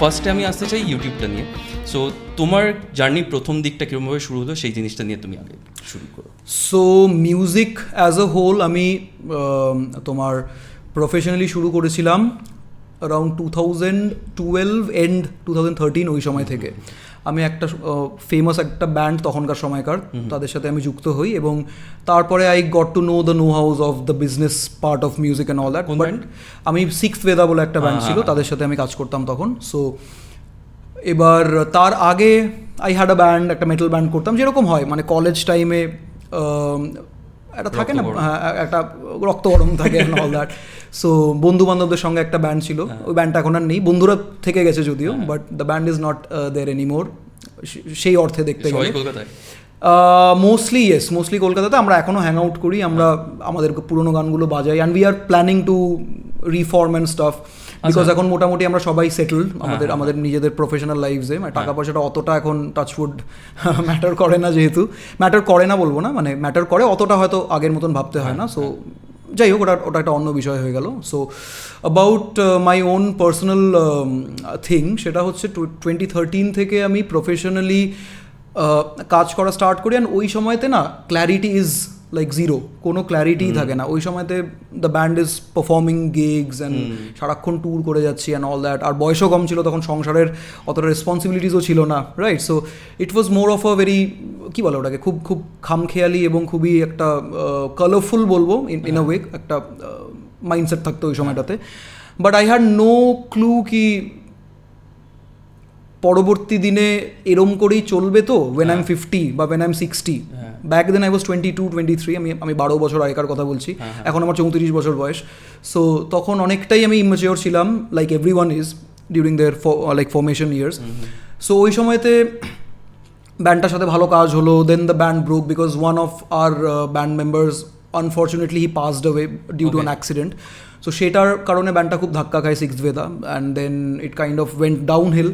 ফার্স্টে আমি আসতে চাই ইউটিউবটা নিয়ে। সো তোমার জার্নির প্রথম দিকটা কীরকমভাবে শুরু হলো সেই জিনিসটা নিয়ে তুমি আগে শুরু করো। So music as a whole আমি তোমার প্রফেশনালি শুরু করেছিলাম অ্যারাউন্ড 2012 এন্ড 2013 ওই সময় থেকে। আমি একটা ফেমাস একটা ব্যান্ড তখনকার সময়কার, তাদের সাথে আমি যুক্ত হই এবং তারপরে I got to know the know hows of the business part of music and all that. But আমি সিক্সথ ভেদা বলে একটা ব্যান্ড ছিল, তাদের সাথে আমি কাজ করতাম তখন। সো এবার তার আগে আই হ্যাড আ ব্যান্ড, একটা মেটাল ব্যান্ড করতাম, যেরকম হয় মানে কলেজ টাইমে একটা থাকে না, একটা রক্ত গরম থাকে অ্যান্ড অল দ্যাট। সো বন্ধু বান্ধবদের সঙ্গে একটা ব্যান্ড ছিল, ওই ব্যান্ডটা এখন আর নেই, বন্ধুরা থেকে গেছে যদিও, but the band is not there anymore সেই অর্থে দেখতে গেলে। মোস্টলি কলকাতাতে। আমরা এখনও হ্যাং আউট করি, আমরা আমাদের পুরোনো গানগুলো বাজাই, and we are planning to reform and staff, because এখন মোটামুটি আমরা সবাই সেটেলড আমাদের নিজেদের প্রফেশনাল লাইফসে। টাকা পয়সাটা অতটা এখন টাচউড ম্যাটার করে না, যেহেতু ম্যাটার করে না বলবো না, মানে ম্যাটার করে, অতটা হয়তো আগের মতন ভাবতে হয় না। সো যাই হোক, ওটা একটা অন্য বিষয় হয়ে গেল। So about my own personal thing, সেটা হচ্ছে 2013 থেকে আমি প্রফেশনালি কাজ করা স্টার্ট করি। অ্যান্ড ওই সময়তে না ক্ল্যারিটি ইজ লাইক জিরো, কোনো ক্ল্যারিটিই থাকে না ওই সময়তে। The band is performing gigs and সারাক্ষণ ট্যুর করে যাচ্ছি অ্যান্ড অল দ্যাট। আর বয়সও কম ছিল তখন, সংসারের অতটা রেসপন্সিবিলিটিসও ছিল না, right? So it was more of a very, কী বলে ওটাকে, খুব খামখেয়ালি এবং খুবই একটা কালারফুল বলবো ইন আ ওয়ে, একটা মাইন্ডসেট থাকতো ওই সময়টাতে। But I had no clue কি পরবর্তী দিনে এরম করেই চলবে তো, ওয়েন আই এম 50 বা when I am 60। Back then I was 22-23, আমি 12 বছর আগেকার কথা বলছি, এখন আমার 34 বছর বয়স। সো তখন অনেকটাই আমি ইম্যাচিওর ছিলাম, like everyone is during their like formation years. So ওই সময়তে ব্যান্ডটার সাথে ভালো কাজ হলো। Then the band broke because one of our band members unfortunately he passed away due to an accident. So সেটার কারণে ব্যান্ডটা খুব ধাক্কা খায় sixth Veda, and then it kind of went downhill.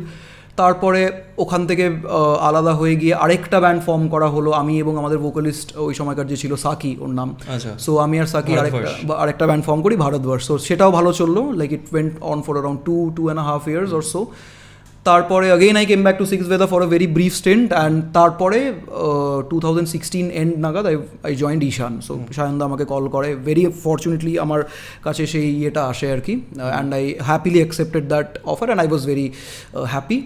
তারপরে ওখান থেকে আলাদা হয়ে গিয়ে আরেকটা ব্যান্ড ফর্ম করা হলো, আমি এবং আমাদের ভোকালিস্ট ওই সময়কার যে ছিল সাকি, ওর নাম। সো আমি আর সাকি আরেকটা ব্যান্ড ফর্ম করি, ভারতবর্ষ। সো সেটাও ভালো চললো, like it went on for around 2.5 years or so. তারপরে again I came back to six Veda for a very brief stint, and তারপরে 2016 এন্ড নাগাদ আই জয়েন্ড ঈশান। সো সায়নদা আমাকে কল করে, ভেরি ফর্চুনেটলি আমার কাছে সেই ইয়েটা আসে আর কি, and I happily accepted that offer, and I was very happy.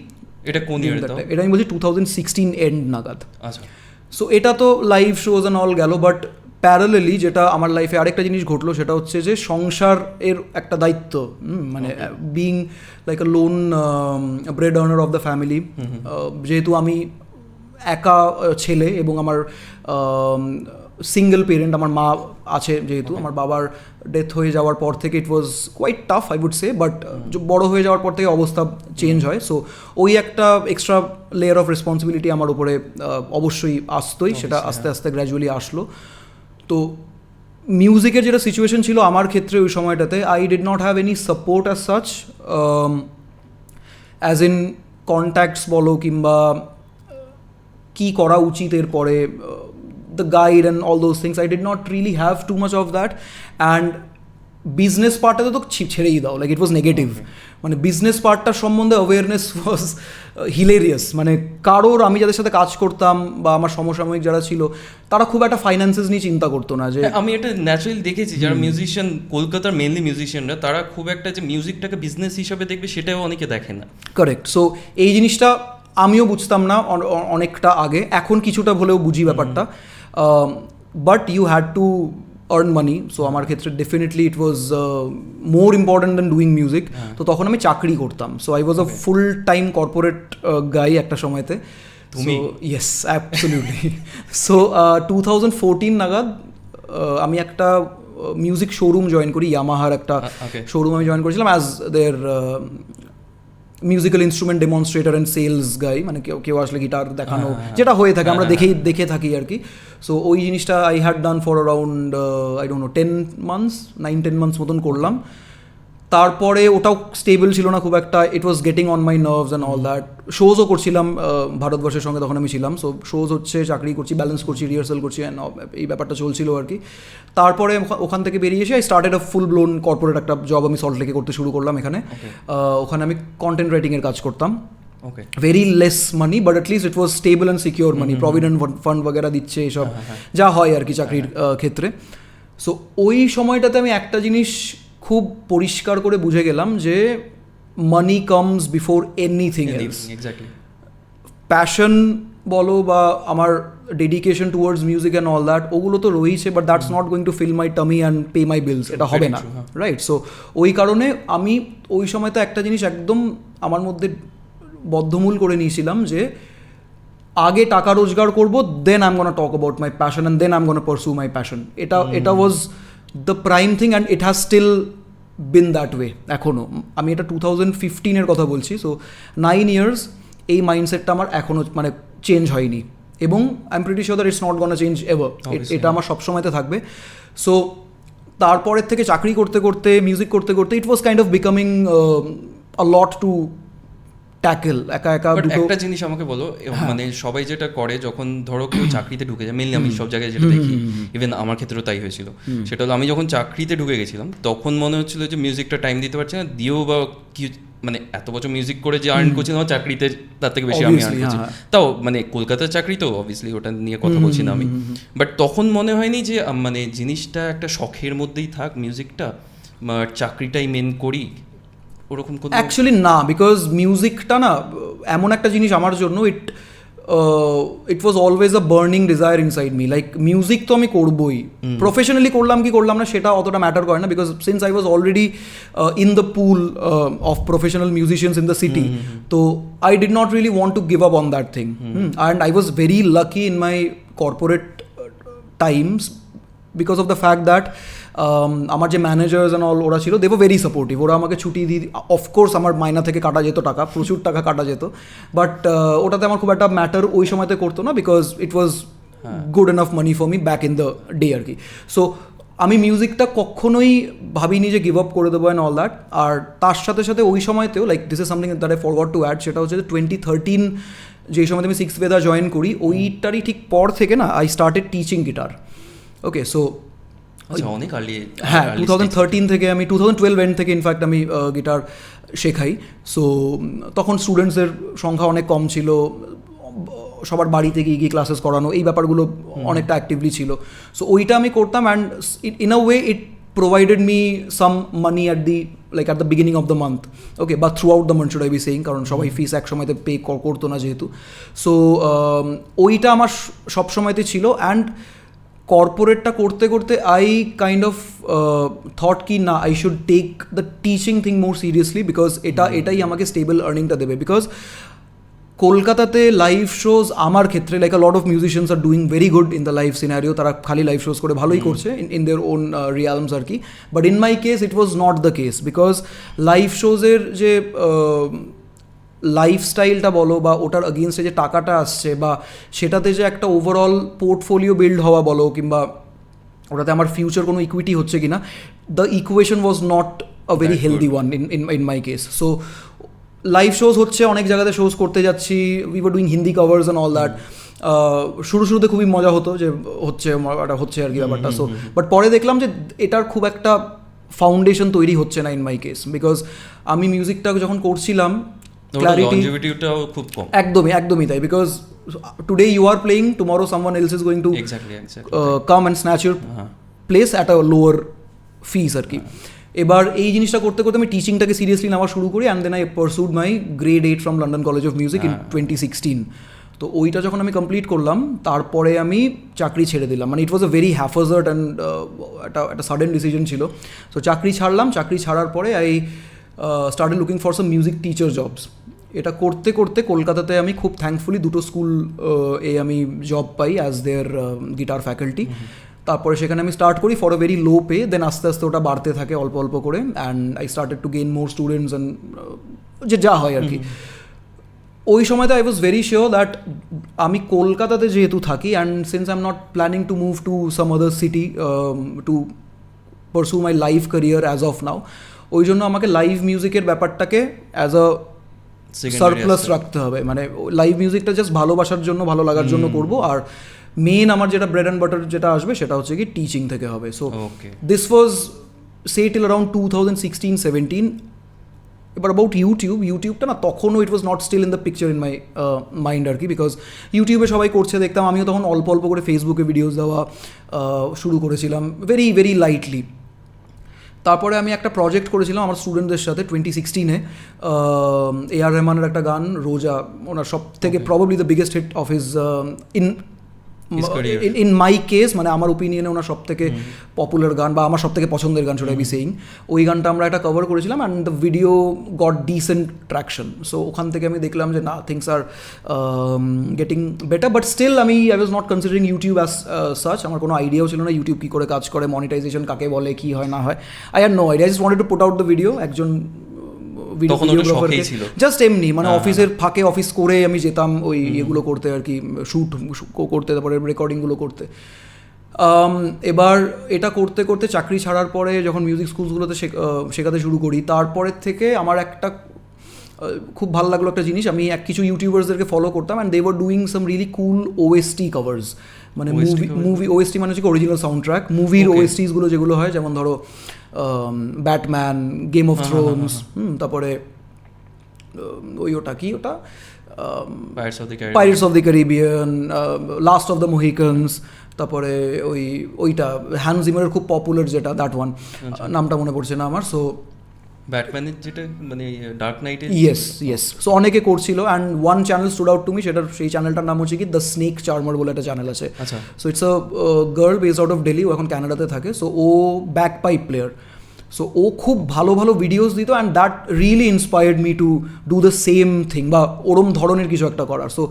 এটা কোন ইয়ার? এটা আমি বলছি 2016 এন্ড নাগাদ। আচ্ছা। সো এটা তো লাইভ শোজ অ্যান্ড অল গেল, বাট প্যারালেলি যেটা আমার লাইফে আরেকটা জিনিস ঘটলো, সেটা হচ্ছে যে সংসারের একটা দায়িত্ব, মানে being like a loan bread earner of the family. যেহেতু আমি একা ছেলে এবং আমার সিঙ্গেল পেরেন্ট, আমার মা আছে যেহেতু, আমার বাবার ডেথ হয়ে যাওয়ার পর থেকে it was quite tough I would say, but বড়ো হয়ে যাওয়ার পর থেকে অবস্থা চেঞ্জ হয়। সো ওই একটা এক্সট্রা লেয়ার অফ রেসপন্সিবিলিটি আমার উপরে অবশ্যই আসতোই, সেটা আস্তে আস্তে গ্র্যাজুয়ালি আসলো। তো মিউজিকের যেটা সিচুয়েশন ছিল আমার ক্ষেত্রে ওই সময়টাতে, I did not have any support as such, as in contacts বলো কিংবা কী করা উচিত এরপরে, the guide and all those things. I did not really have too much of that. And business পার্টটাতে তো ছেড়েই দাও, লাইক ইট ওয়াজ নেগেটিভ। মানে বিজনেস পার্টটার সম্বন্ধে অ্যাওয়ারনেস ওয়াজ হিলেরিয়াস। মানে কারোর, আমি যাদের সাথে কাজ করতাম বা আমার সমসাময়িক যারা ছিল, তারা খুব একটা ফাইন্যান্সেস নিয়ে চিন্তা করতো না। যে আমি এটা ন্যাচারালি দেখেছি, যারা মিউজিশিয়ান, কলকাতার মেনলি মিউজিশিয়ানরা, তারা খুব একটা যে মিউজিকটাকে বিজনেস হিসাবে দেখবে সেটাও অনেকে দেখে না। কারেক্ট। সো এই জিনিসটা আমিও বুঝতাম না অনেকটা আগে, এখন কিছুটা হলেও বুঝি ব্যাপারটা। But you had to earn money. So আমার ক্ষেত্রে definitely it was more important than doing music. তো তখন আমি চাকরি করতাম। So I was a full time corporate guy একটা সময়তে। Yes, absolutely. সো 2014 নাগাদ আমি একটা মিউজিক শোরুম জয়েন করি, ইয়ামাহার একটা শোরুম আমি জয়েন করেছিলাম as their musical instrument demonstrator and sales guy. মানে কেউ আসলে গিটার দেখানো, যেটা হয়ে থাকে আমরা দেখে থাকি আর কি। সো ওই জিনিসটা I had done for around I don't know 9-10 months মতন করলাম। তারপরে ওটাও স্টেবল ছিল না খুব একটা, it was getting on my nerves and all that. শোজও করছিলাম ভারতবর্ষের সঙ্গে, তখন আমি ছিলাম, সো শোজ হচ্ছে, চাকরি করছি, ব্যালেন্স করছি, রিহার্সাল করছি, এই ব্যাপারটা চলছিল আর কি। তারপরে ওখান থেকে বেরিয়ে এসে I started a full blown corporate একটা জব আমি সল্ট লেকে করতে শুরু করলাম এখানে। ওখানে আমি কন্টেন্ট রাইটিংয়ের কাজ করতাম। Very less money, but at least it was stable and secure money, provident fund বগেরা দিচ্ছে, এসব যা হয় আর কি চাকরির ক্ষেত্রে। সো ওই সময়টাতে আমি একটা জিনিস খুব পরিষ্কার করে বুঝে গেলাম যে money comes before anything else. Passion বলো বা আমার dedication towards music and all that, ওগুলো তো রয়েছে, but that's not going to fill my tummy and pay my bills, এটা হবে না, রাইট? সো ওই কারণে আমি ওই সময় তো একটা জিনিস একদম আমার মধ্যে বদ্ধমূল করে নিয়েছিলাম যে আগে টাকা রোজগার করবো, then I am gonna talk about my passion and then I am gonna pursue my passion. এটা was the prime thing and it has still been that way এখনও। আমি এটা 2015 কথা বলছি, সো 9 years এই মাইন্ডসেটটা আমার এখনও মানে চেঞ্জ হয়নি, এবং I am pretty sure that it's not gonna change ever. এটা আমার সবসময়তে থাকবে। সো তারপরের থেকে চাকরি করতে করতে, মিউজিক করতে করতে, it was kind of becoming a lot to tackle. একা একটা জিনিস আমাকে বলো, মানে সবাই যেটা করে যখন ধরো কেউ চাকরিতে ঢুকে যায়, মেনলি আমি সব জায়গায় যেটা দেখি, ইভেন আমার ক্ষেত্রেও তাই হয়েছিল, সেটা হলো আমি যখন চাকরিতে ঢুকে গেছিলাম তখন মনে হচ্ছিল যে মিউজিকটা টাইম দিতে পারছি না, দিয়েও বা কি মানে এত বছর মিউজিক করে যে আর্ন করছিলাম আমার চাকরিতে তার থেকে বেশি আমি আর্ন করছি। তাও মানে কলকাতার চাকরি তো অবভিয়াসলি ওটা নিয়ে কথা বলছি না আমি, বাট তখন মনে হয়নি যে মানে জিনিসটা একটা শখের মধ্যেই থাক মিউজিকটা, চাকরিটাই মেন করি, ওরকম কোনো অ্যাকচুয়ালি না। বিকজ মিউজিকটা না এমন একটা জিনিস আমার জন্য, it was always a burning desire inside me. Like music তো আমি করবোই, প্রফেশনালি করলাম কি করলাম না সেটা অতটা ম্যাটার করে না, because since I was already in the pool of professional musicians in the city, তো I did not really want to give up on that thing. And I was very lucky in my corporate times because of the fact that আমার যে managers and all ওরা ছিল, দে were very supportive. ওরা আমাকে ছুটি দিয়ে, of course আমার মাইনা থেকে কাটা যেত টাকা, প্রচুর টাকা কাটা যেত, বাট ওটাতে আমার খুব একটা ম্যাটার ওই সময়তে করতো না, because it was good enough money for me back in the day আর কি। সো আমি মিউজিকটা কখনোই ভাবিনি যে গিভ আপ করে দেবো অ্যান্ড অল দ্যাট। আর তার সাথে সাথে ওই সময়তেও, like this is something that I forgot to add, সেটা হচ্ছে যে 2013 যেই সময়তে আমি 6th বেদা জয়েন করি, ওইটারই ঠিক পর থেকে না I started teaching guitar. Okay, so অনেক আর্লি, হ্যাঁ 2013 থেকে, আমি 2012 এন্ড থেকে ইনফ্যাক্ট আমি গিটার শেখাই। সো তখন স্টুডেন্টসের সংখ্যা অনেক কম ছিল, সবার বাড়িতে গিয়ে ক্লাসেস করানো, এই ব্যাপারগুলো অনেকটা অ্যাক্টিভলি ছিল। সো ওইটা আমি করতাম, and in a way it provided me some money at the beginning of the month, okay, but throughout the month should I be saying, কারণ সবাই ফিস এক সময়তে পে করতো না যেহেতু। সো ওইটা আমার সব সময়তে ছিল। অ্যান্ড কর্পোরেটটা করতে করতে আই কাইন্ড অফ থট কি না, I should take the teaching thing more seriously, because এটাই আমাকে স্টেবল আর্নিংটা দেবে। বিকজ কলকাতাতে লাইভ শোজ আমার ক্ষেত্রে, like a lot of musicians are doing very good in the live scenario, তারা খালি লাইভ শোজ করে ভালোই করছে ইন দেয়ার ওন রিয়ালমস আর কি। But in my case it was not the case, because live শোজের যে লাইফস্টাইলটা বলো বা ওটার এগেইনস্টে যে টাকাটা আসছে, বা সেটাতে যে একটা ওভারঅল পোর্টফোলিও বিল্ড হওয়া বলো, কিংবা ওটাতে আমার ফিউচার কোনো ইকুইটি হচ্ছে কিনা, the equation was not a very healthy one in my case. So live shows হচ্ছে, অনেক জায়গাতে শোজ করতে যাচ্ছি, we were doing Hindi covers and all that. শুরুতে খুবই মজা হতো যে হচ্ছে আর কি ব্যাপারটা। সো বাট পরে দেখলাম যে এটার খুব একটা ফাউন্ডেশন তৈরি হচ্ছে না ইন মাই কেস, বিকজ আমি মিউজিকটা যখন করছিলাম, লংজিভিটিটাও খুব কম, একদমই তাই। Because today you are playing, tomorrow someone else is going to come and snatch your place at a lower fees আর কি। এবার এই জিনিসটা করতে করতে আমি টিচিংটাকে সিরিয়াসলি নেওয়া শুরু করি, and then I pursued my grade 8 from London College of Music in 2016। তো ওইটা যখন আমি কমপ্লিট করলাম, তারপরে আমি চাকরি ছেড়ে দিলাম। মানে it was a very haphazard and একটা সাডেন ডিসিশন ছিল। তো চাকরি ছাড়লাম, চাকরি ছাড়ার পরে I started looking for some music teacher jobs. এটা করতে করতে কলকাতাতে আমি খুব থ্যাঙ্কফুলি 2টো স্কুল আমি জব পাই অ্যাজ দেয়ার গিটার ফ্যাকাল্টি। তারপরে সেখানে আমি স্টার্ট করি for a very low pay, then আস্তে আস্তে ওটা বাড়তে থাকে অল্প অল্প করে, and I started to gain more students and যে যা হয় আর কি। ওই সময়তে I was very sure that আমি কলকাতাতে যেহেতু থাকি, and since I am not planning to move to some other city to pursue my life career as of now, ওই জন্য আমাকে লাইভ মিউজিকের ব্যাপারটাকে অ্যাজ আ সারপ্লাস রাখতে হবে, মানে লাইভ মিউজিকটা জাস্ট ভালোবাসার জন্য, ভালো লাগার জন্য করব, আর মেন আমার যেটা ব্রেড অ্যান্ড বাটার যেটা আসবে সেটা হচ্ছে কি টিচিং থেকে হবে। So this was say till around 2016-17। এবার অ্যাবাউট ইউটিউবটা না তখনও it was not still in the picture in my mind আর কি, বিকজ ইউটিউবে সবাই করছে দেখতাম, আমিও তখন অল্প অল্প করে ফেসবুকে ভিডিওস দেওয়া শুরু করেছিলাম ভেরি ভেরি লাইটলি। তারপরে আমি একটা প্রজেক্ট করেছিলাম আমার স্টুডেন্টদের সাথে 2016-এ, AR রহমানের একটা গান রোজা, ওনার সব থেকে probably the biggest heat of his in my case, মানে আমার ওপিনিয়নে ওনার সব থেকে পপুলার গান বা আমার সব থেকে পছন্দের গান, শুড আই বি সেইং। ওই গানটা আমরা একটা কভার করেছিলাম and the video got decent traction. So ওখান থেকে আমি দেখলাম যে না, things are getting better, but still I was not considering YouTube as such. আমার কোনো আইডিয়াও ছিল না ইউটিউব কী করে কাজ করে, মনিটাইজেশন কাকে বলে, কী হয় না হয়, I had no idea. I just wanted to put out the video. একজন জাস্ট এমনি মানে অফিসের ফাঁকে অফিস করে আমি যেতাম ওই এগুলো করতে আর কি, শ্যুট করতে, তারপরে রেকর্ডিংগুলো করতে। এবার এটা করতে করতে চাকরি ছাড়ার পরে যখন মিউজিক স্কুলসগুলোতে শেখাতে শুরু করি, তারপরের থেকে আমার একটা খুব ভালো লাগলো একটা জিনিস, আমি কিছু ইউটিউবার্সদেরকে ফলো করতাম and they were doing some really cool OST covers, মানে মুভি OST মানে হচ্ছে অরিজিনাল সাউন্ড ট্র্যাক, মুভির OSTসগুলো যেগুলো হয়, যেমন ধরো ব্যাটম্যান, গেম অফ থ্রোনস, তারপরে ওটা Pirates of the Caribbean, last of the Mohicans, তারপরে ওইটা হ্যান্স জিমারের খুব পপুলার যেটা, দ্যাট ওয়ান, নামটা মনে পড়ছে না আমার। সো ব্যাটম্যানের যেটা মানে ডার্ক নাইটের, ইয়েস। সো অনেকে করছিল and one channel stood out to me, সেই চ্যানেলটার নাম হচ্ছে কি দ্য স্নেক চার্মার বলে একটা চ্যানেল আছে। So it's a girl based out of Delhi, ও এখন ক্যানাডাতে থাকে। সো ও ব্যাক পাইপ প্লেয়ার, সো ও খুব ভালো ভালো ভিডিওস দিত and that really inspired me to do the same thing বা ওরম ধরনের কিছু একটা করার। সো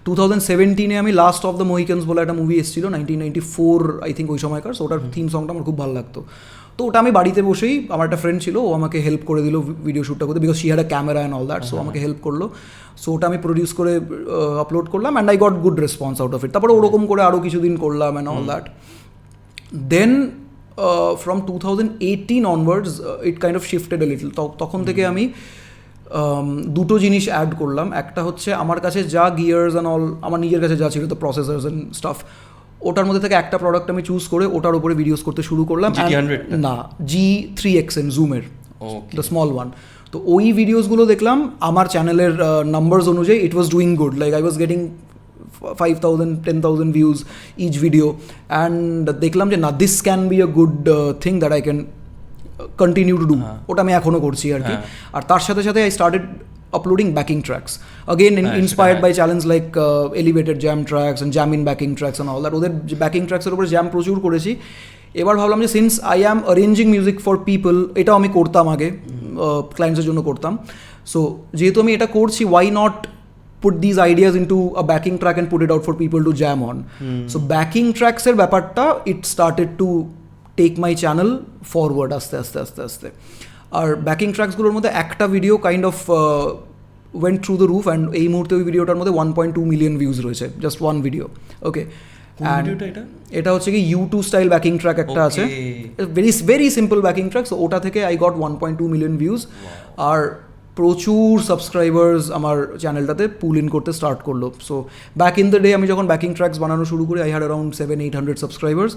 2017-এ আমি লাস্ট অফ দ্য মোহিকানস বলে একটা মুভি এসেছিল 1994 আই থিঙ্ক ওই সময়কার। সো ওটার থিম সংটা আমার খুব ভালো লাগতো। তো ওটা আমি বাড়িতে বসেই, আমার একটা ফ্রেন্ড ছিল, ও আমাকে হেল্প করে দিল ভিডিও শ্যুটটা করতে, because she had a camera and all that. So আমাকে হেল্প করলো। সো ওটা আমি প্রডিউস করে আপলোড করলাম and I got good response out of it. তারপরে ওরকম করে আরও কিছুদিন করলাম and all that. Then from 2018 onwards it kind of shifted a little. তখন থেকে আমি দুটো জিনিস অ্যাড করলাম। একটা হচ্ছে আমার কাছে যা গিয়ার্স অ্যান্ড অল, আমার নিজের কাছে যা ছিল, তো প্রসেসর্স অ্যান্ড স্টাফ, ওটার মধ্যে থেকে একটা প্রোডাক্ট আমি চুজ করে ওটার উপরে ভিডিওস করতে শুরু করলাম। না, G3XN জুমের, দ্য স্মল ওয়ান। তো ওই ভিডিওসগুলো দেখলাম আমার চ্যানেলের নাম্বারস অনুযায়ী it was doing good, like I was getting 5,000-10,000 views each video, and দেখলাম যে না, this can be a good thing that I can continue to do. ওটা আমি এখনও করছি আর কি। আর তার সাথে সাথে I started uploading backing tracks, again inspired by challenge like elevated jam tracks and jam in backing tracks and all that. ওদের backing tracks এর উপরে জ্যাম প্রচুর করেছি। এবার ভাবলাম যে since I am arranging music for people, এটাও আমি করতাম আগে, ক্লায়েন্টসের জন্য করতাম। সো যেহেতু আমি এটা করছি, why not put these ideas into a backing track and put it out for people to jam on. So backing tracks এর ব্যাপারটা it started to take my channel forward আস্তে আস্তে। আর ব্যাকিং ট্র্যাকসগুলোর মধ্যে একটা video kind of went through the roof, and এই মুহূর্তে ওই ভিডিওটার মধ্যে 1.2 মিলিয়ন ভিউজ রয়েছে, জাস্ট ওয়ান ভিডিও। ওকে, এটা হচ্ছে কি U2 স্টাইল ব্যাকিং ট্র্যাক একটা আছে, very very simple backing track. So ওটা থেকে আই গট 1.2 মিলিয়ন ভিউজ, আর প্রচুর সাবস্ক্রাইবার্স আমার চ্যানেলটাতে পুল ইন করতে স্টার্ট করলো। So back in the day আমি যখন ব্যাকিং ট্র্যাকস বানানো শুরু করি, আই হ্যাড অ্যারাউন্ড 700-800 সাবস্ক্রাইবার্স।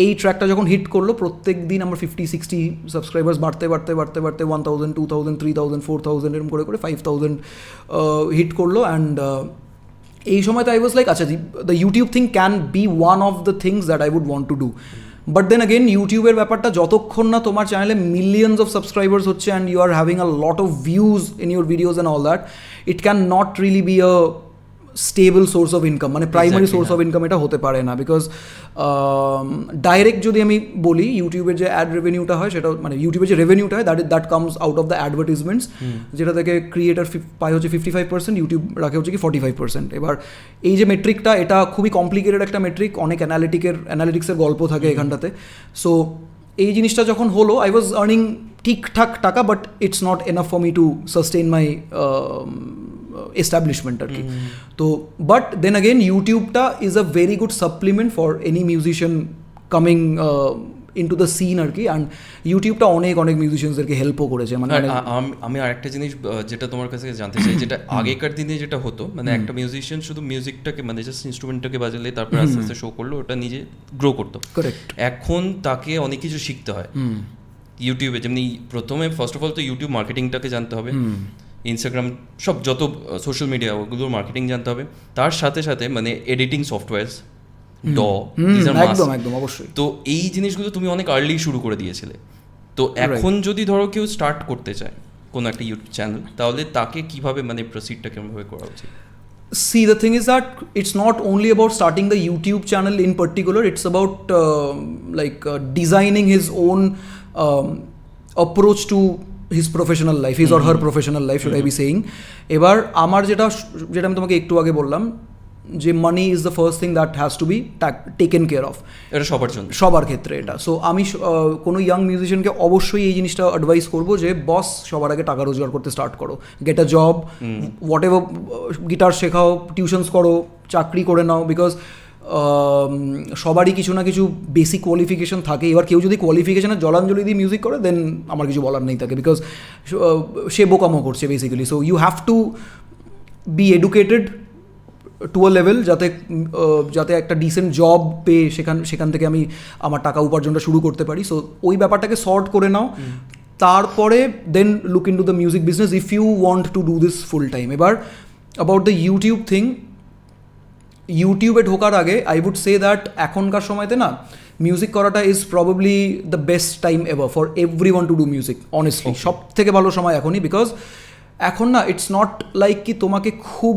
এই ট্র্যাকটা যখন হিট করলো, প্রত্যেক দিন আমার 50-60 সাবস্ক্রাইবার্স বাড়তে 1,000, 2,000, 3,000, 4,000 এরকম করে 5,000 হিট করলো। অ্যান্ড এই সময় তো আই ওয়াজ লাইক, আচ্ছা, the YouTube thing can be one of the things that I would want to do. But then again ইউটিউবের ব্যাপারটা, যতক্ষণ না তোমার চ্যানেলে মিলিয়ন্স অফ সাবস্ক্রাইবার্স হচ্ছে and you are having a lot of views in your videos and all that, it can not really be a stable source of income, মানে primary source of income এটা হতে পারে না। Because direct যদি আমি বলি, ইউটিউবের যে অ্যাড রেভিনিউটা হয়, সেটা মানে ইউটিউবের যে রেভিনিউটা হয়, that comes out of the advertisements, যেটা থেকে ক্রিয়েটার পায় হচ্ছে 55%, ইউটিউব রাখে হচ্ছে কি 45%। এবার এই যে মেট্রিকটা, এটা খুবই কমপ্লিকেটেড একটা মেট্রিক, অনেক অ্যানালিটিক্সের গল্প থাকে এখানটাতে। সো এই জিনিসটা যখন হলো, আই ওয়াজ আর্নিং ঠিকঠাক টাকা, but it's not enough for me to sustain my establishment আর কি। তো বাট দেন অ্যাগেন ইউটিউবটা is a very good supplement for any musician coming into the scene আর কি। অ্যান্ড ইউটিউবটা অনেক অনেক মিউজিশিয়ানসদেরকে হেল্পও করেছে। মানে আমি আরেকটা জিনিস যেটা তোমার কাছে জানতে চাই, যেটা আগেকার দিনে যেটা হতো, মানে একটা মিউজিশিয়ান শুধু মিউজিকটাকে মানে জাস্ট ইনস্ট্রুমেন্টটাকে বাজালে তারপর আস্তে আস্তে শো করলো, ওটা নিজে গ্রো করতো। কারেক্ট। এখন তাকে অনেক কিছু শিখতে হয় ইউটিউবে। যেমনি প্রথমে ফার্স্ট অফ অল তো ইউটিউব মার্কেটিংটাকে জানতে হবে, ইনস্টাগ্রাম সব যত সোশ্যাল মিডিয়া ওগুলোর মার্কেটিং জানতে হবে, তার সাথে সাথে মানে এডিটিং সফটওয়্যার একদম একদম অবশ্যই। তো এই জিনিসগুলো তুমি অনেক আর্লি শুরু করে দিয়েছিলে। তো এখন যদি ধরো কেউ স্টার্ট করতে চায় কোনো একটা ইউটিউব চ্যানেল, তাহলে তাকে কিভাবে মানে প্রসিডটা কেমনভাবে করা উচিত? See, the thing is that it's not only about starting the YouTube channel in particular, it's about designing his own approach to his professional life, his or her professional life, should I be saying. এবার আমার যেটা আমি তোমাকে একটু আগে বললাম, যে money is the first thing that has to be taken care of, এটা সবার জন্য, সবার ক্ষেত্রে এটা। সো আমি কোনো ইয়াং মিউজিশিয়ানকে অবশ্যই এই জিনিসটা অ্যাডভাইস করবো যে বস, সবার আগে টাকা রোজগার করতে স্টার্ট করো, get a job, what ever, guitar শেখাও, টিউশনস করো, চাকরি করে নাও, বিকজ সবারই কিছু না কিছু বেসিক কোয়ালিফিকেশন থাকে। এবার কেউ যদি কোয়ালিফিকেশনের জলাঞ্জলি দিয়ে মিউজিক করে, দেন আমার কিছু বলার নেই তাকে, বিকজ সে বোকামো করছে basically. So you have to be educated to a level, যাতে একটা ডিসেন্ট জব পেয়ে সেখান থেকে আমি আমার টাকা উপার্জনটা শুরু করতে পারি। সো ওই ব্যাপারটাকে সর্ট করে নাও, তারপরে then look in to the music business if you want to do this full time. এবার অ্যাবাউট দ্য ইউটিউব থিং, ইউটিউবে ঢোকার আগে আই উড সে দ্যাট এখনকার সময়তে না মিউজিক করাটা is probably the best time ever for every one to do music, honestly. সব থেকে ভালো সময় এখনই, বিকজ এখন না ইটস নট লাইক কি তোমাকে খুব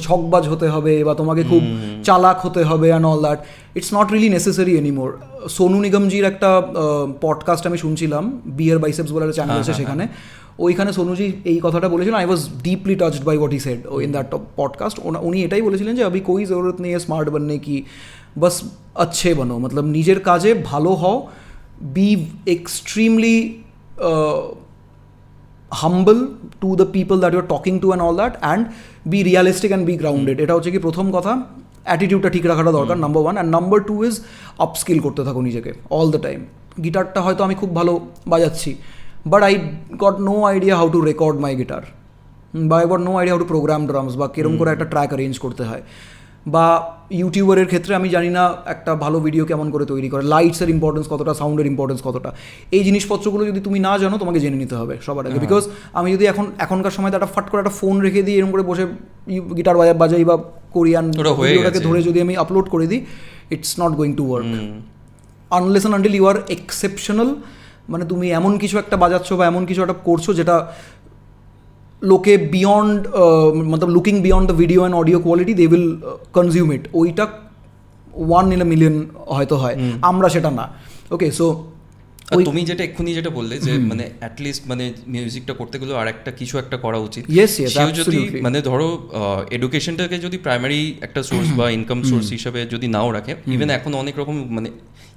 ছকবাজ হতে হবে বা তোমাকে খুব চালাক হতে হবে and all that. It's not really necessary anymore. Sonu নিগমজির একটা পডকাস্ট আমি শুনছিলাম, বিয়ার বাইসেপস বলে একটা চ্যানেল আছে সেখানে, ওইখানে সোনুজি এই কথাটা বলেছিলেন। I was deeply touched by what he said in that podcast. উনি এটাই বলেছিলেন যে अभी कोई ज़रूरत नहीं है स्मार्ट बनने की, बस अच्छे बनो, मतलब নিজের কাজে ভালো হও, B extremely humble to the people that you're talking to and all that, and be realistic and be grounded. এটা হচ্ছে কি প্রথম কথা, অ্যাটিটিউডটা ঠিক রাখাটা দরকার, number one. And number two is upskill করতে থাকো নিজেকে অল দ্য টাইম। গিটারটা হয়তো আমি খুব ভালো বাজাচ্ছি, but I got no idea how to record my guitar, বা I got no idea how to program drums, বা কিরকম করে একটা ট্র্যাক অ্যারেঞ্জ করতে হয়। বা ইউটিউবারের ক্ষেত্রে আমি জানি না একটা ভালো ভিডিও কেমন করে তৈরি করে, লাইটসের ইম্পর্টেন্স কতটা, সাউন্ডের ইম্পর্টেন্স কতটা, এই জিনিসপত্রগুলো যদি তুমি না জানো তোমাকে জেনে নিতে হবে সবার আগে। বিকজ আমি যদি এখনকার সময় একটা ফাট করে একটা ফোন রেখে দিই, এরকম করে বসে গিটার বাজাই বা কোরিয়ান ভিডিওটাকে ধরে যদি আমি আপলোড করে দিই, it's not going to work unless and until you are exceptional. মানে তুমি এমন কিছু একটা বাজাচ্ছ বা এমন কিছু একটা করছো যেটা লোকে বিয়ন্ড, মতলব looking beyond the video and audio quality, they will consume it. ওইটা 1 in a million হয়তো হয়, আমরা সেটা না। ওকে, সো তুমি এক্ষুনি যেটা বললে যে মানে অ্যাটলিস্ট মানে মিউজিকটা করতে গেলেও আর একটা কিছু একটা করা উচিত। সেও যদি মানে ধরো এডুকেশনটাকে যদি প্রাইমারি একটা সোর্স বা ইনকাম সোর্স হিসাবে যদি নাও রাখে, ইভেন এখন অনেক রকম মানে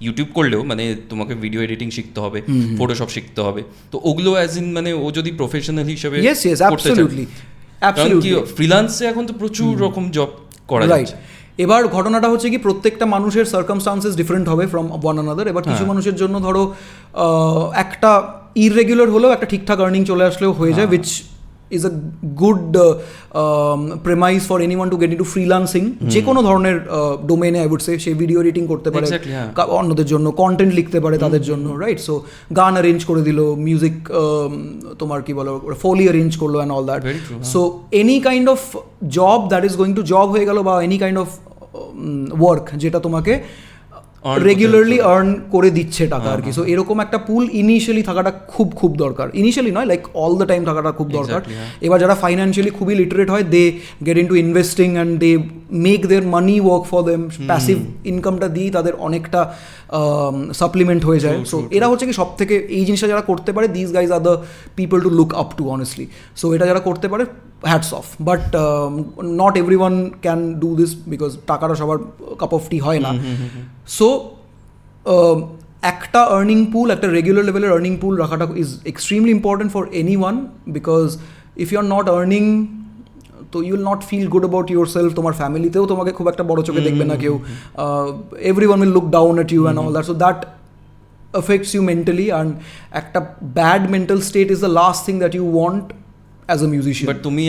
ইউটিউব করলেও মানে তোমাকে ভিডিও এডিটিং শিখতে হবে, ফটোশপ শিখতে হবে, তো ওগুলো অ্যাজ ইন মানে ও যদি প্রফেশনাল হিসাবে করতে চায়, কি ফ্রিল্যান্সে এখন তো প্রচুর রকম জব করা যায়। এবার ঘটনাটা হচ্ছে কি প্রত্যেকটা মানুষের সার্কামস্টান্সেস ডিফারেন্ট হবে ফ্রম ওয়ান আনাদার। এবার কিছু মানুষের জন্য ধরো একটা ইররেগুলার হলেও একটা ঠিকঠাক আর্নিং চলে আসলেও হয়ে যায়, which is a good premise for anyone to get into freelancing. যে কোনো ধরনের ডোমেনে আই উড সে, সে ভিডিও এডিটিং করতে পারে অন্যদের জন্য, কন্টেন্ট লিখতে পারে তাদের জন্য, রাইট? সো গান অ্যারেঞ্জ করে দিল, মিউজিক তোমার কি বলো ফোলি অ্যারেঞ্জ করলো and all that. So any kind of job that is going to job হয়ে গেল, বা এনি কাইন্ড অফ ওয়ার্ক যেটা তোমাকে রেগুলারলি আর্ন করে দিচ্ছে টাকা আর কি। সো এরকম একটা পুল ইনিশিয়ালি থাকাটা খুব খুব দরকার। ইনিশিয়ালি নয়, লাইক অল দ্য টাইম থাকাটা খুব দরকার। এবার যারা ফাইন্যান্সিয়ালি খুবই লিটারেট হয়, they get in to investing and they make their money work for them. Passive ইনকামটা দিয়েই তাদের অনেকটা সাপ্লিমেন্ট হয়ে যায়। সো এরা হচ্ছে কি সব থেকে এই জিনিসটা যারা করতে পারে, this guys are the people to look up to honestly. So এটা যারা করতে পারে, hats off. But not every one can do this, because টাকাটা সবার কাপ অফ টি হয় না। সো একটা আর্নিং পুল, একটা রেগুলার লেভেলের আর্নিং পুল রাখাটা is extremely important for any one, because if you are not earning তো you will not feel good about yourself, তোমার ফ্যামিলিতেও তোমাকে খুব একটা বড় চোখে দেখবে না কেউ, everyone will look down at you and all that, so that affects you mentally, and একটা bad mental state is the last thing that you want as a musician. But তুমি